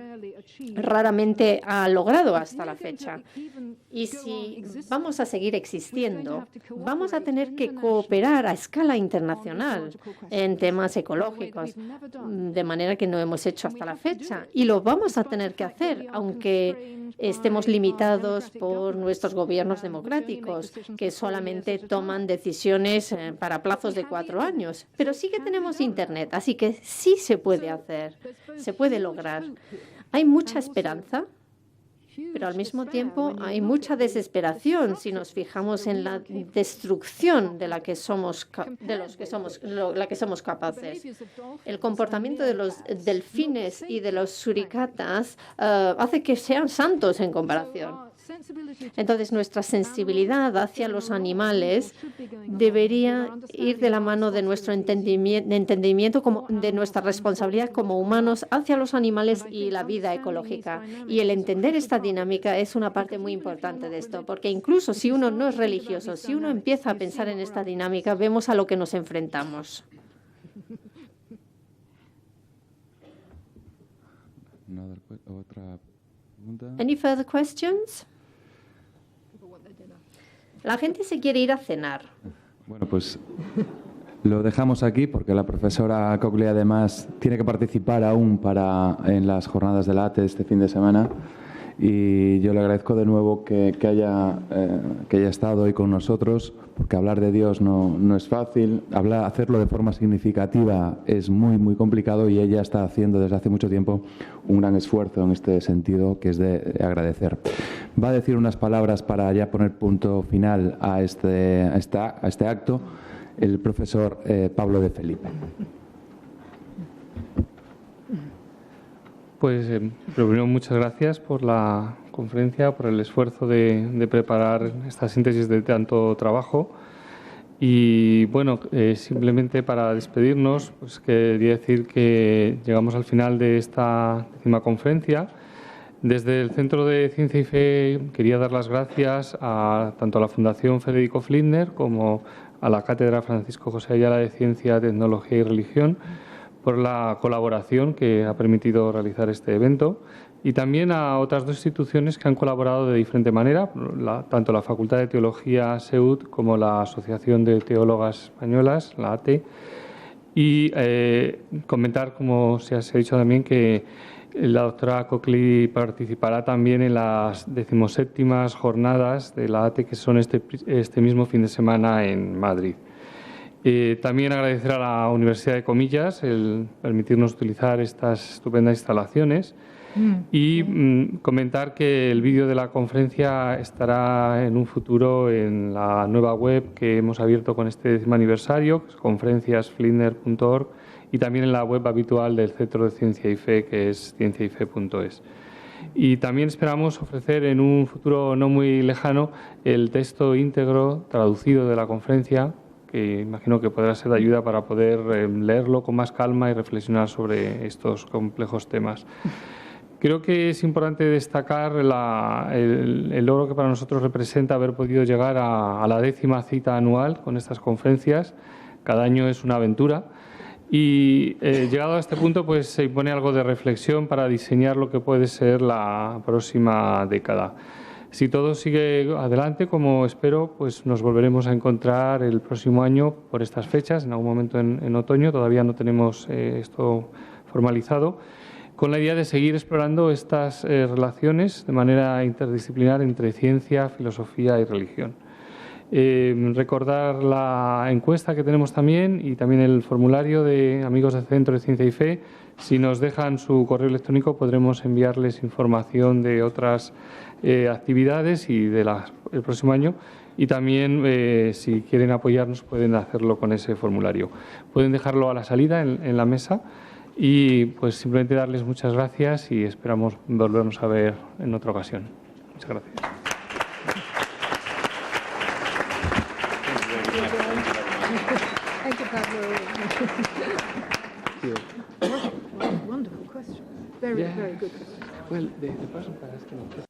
raramente ha logrado hasta la fecha. Y si vamos a seguir existiendo, vamos a tener que cooperar a escala internacional en temas ecológicos, de manera que no hemos hecho hasta la fecha. Y lo vamos a tener que hacer, aunque estemos limitados por nuestros gobiernos democráticos, que solamente toman decisiones para plazos de 4 años. Pero sí que tenemos Internet, así que sí se puede hacer, se puede lograr. Hay mucha esperanza, pero al mismo tiempo hay mucha desesperación si nos fijamos en la destrucción de la que somos capaces. El comportamiento de los delfines y de los suricatas hace que sean santos en comparación. Entonces, nuestra sensibilidad hacia los animales debería ir de la mano de nuestro entendimiento de nuestra responsabilidad como humanos hacia los animales y la vida ecológica. Y el entender esta dinámica es una parte muy importante de esto, porque incluso si uno no es religioso, si uno empieza a pensar en esta dinámica, vemos a lo que nos enfrentamos. Any further questions? La gente se quiere ir a cenar. Bueno, pues Lo dejamos aquí porque la profesora Coakley además tiene que participar aún en las jornadas de la ATE este fin de semana, y yo le agradezco de nuevo que haya estado hoy con nosotros, porque hablar de Dios no es fácil, hacerlo de forma significativa es muy, muy complicado, y ella está haciendo desde hace mucho tiempo un gran esfuerzo en este sentido, que es de agradecer. Va a decir unas palabras para ya poner punto final a este acto el profesor Pablo de Felipe. Pues, primero, muchas gracias por la conferencia, por el esfuerzo de preparar esta síntesis de tanto trabajo. Y, bueno, simplemente para despedirnos, pues quería decir que llegamos al final de esta 10ª conferencia. Desde el Centro de Ciencia y Fe quería dar las gracias tanto a la Fundación Federico Flinders como a la Cátedra Francisco José Ayala de Ciencia, Tecnología y Religión por la colaboración que ha permitido realizar este evento, y también a otras 2 instituciones que han colaborado de diferente manera, tanto la Facultad de Teología SEUT como la Asociación de Teólogas Españolas, la ATE, y comentar, como se ha dicho también, que la doctora Coakley participará también en las 17ª jornadas de la ATE, que son este mismo fin de semana en Madrid. También agradecer a la Universidad de Comillas el permitirnos utilizar estas estupendas instalaciones y comentar que el vídeo de la conferencia estará en un futuro en la nueva web que hemos abierto con este 10º aniversario, que es conferenciasflinders.org, y también en la web habitual del Centro de Ciencia y Fe, que es cienciayfe.es. Y también esperamos ofrecer en un futuro no muy lejano el texto íntegro traducido de la conferencia, que imagino que podrá ser de ayuda para poder leerlo con más calma y reflexionar sobre estos complejos temas. Creo que es importante destacar el logro que para nosotros representa haber podido llegar a la 10ª cita anual con estas conferencias. Cada año es una aventura, y llegado a este punto, pues se impone algo de reflexión para diseñar lo que puede ser la próxima década. Si todo sigue adelante, como espero, pues nos volveremos a encontrar el próximo año por estas fechas, en algún momento en otoño. Todavía no tenemos esto formalizado, con la idea de seguir explorando estas relaciones de manera interdisciplinar entre ciencia, filosofía y religión. Recordar la encuesta que tenemos también, y también el formulario de amigos del Centro de Ciencia y Fe. Si nos dejan su correo electrónico, podremos enviarles información de otras actividades y del próximo año, y también si quieren apoyarnos pueden hacerlo con ese formulario. Pueden dejarlo a la salida en la mesa, y pues simplemente darles muchas gracias y esperamos volvernos a ver en otra ocasión. Muchas gracias. Thank you, Pablo. Wonderful question. Very, very good question. Well, the person who asked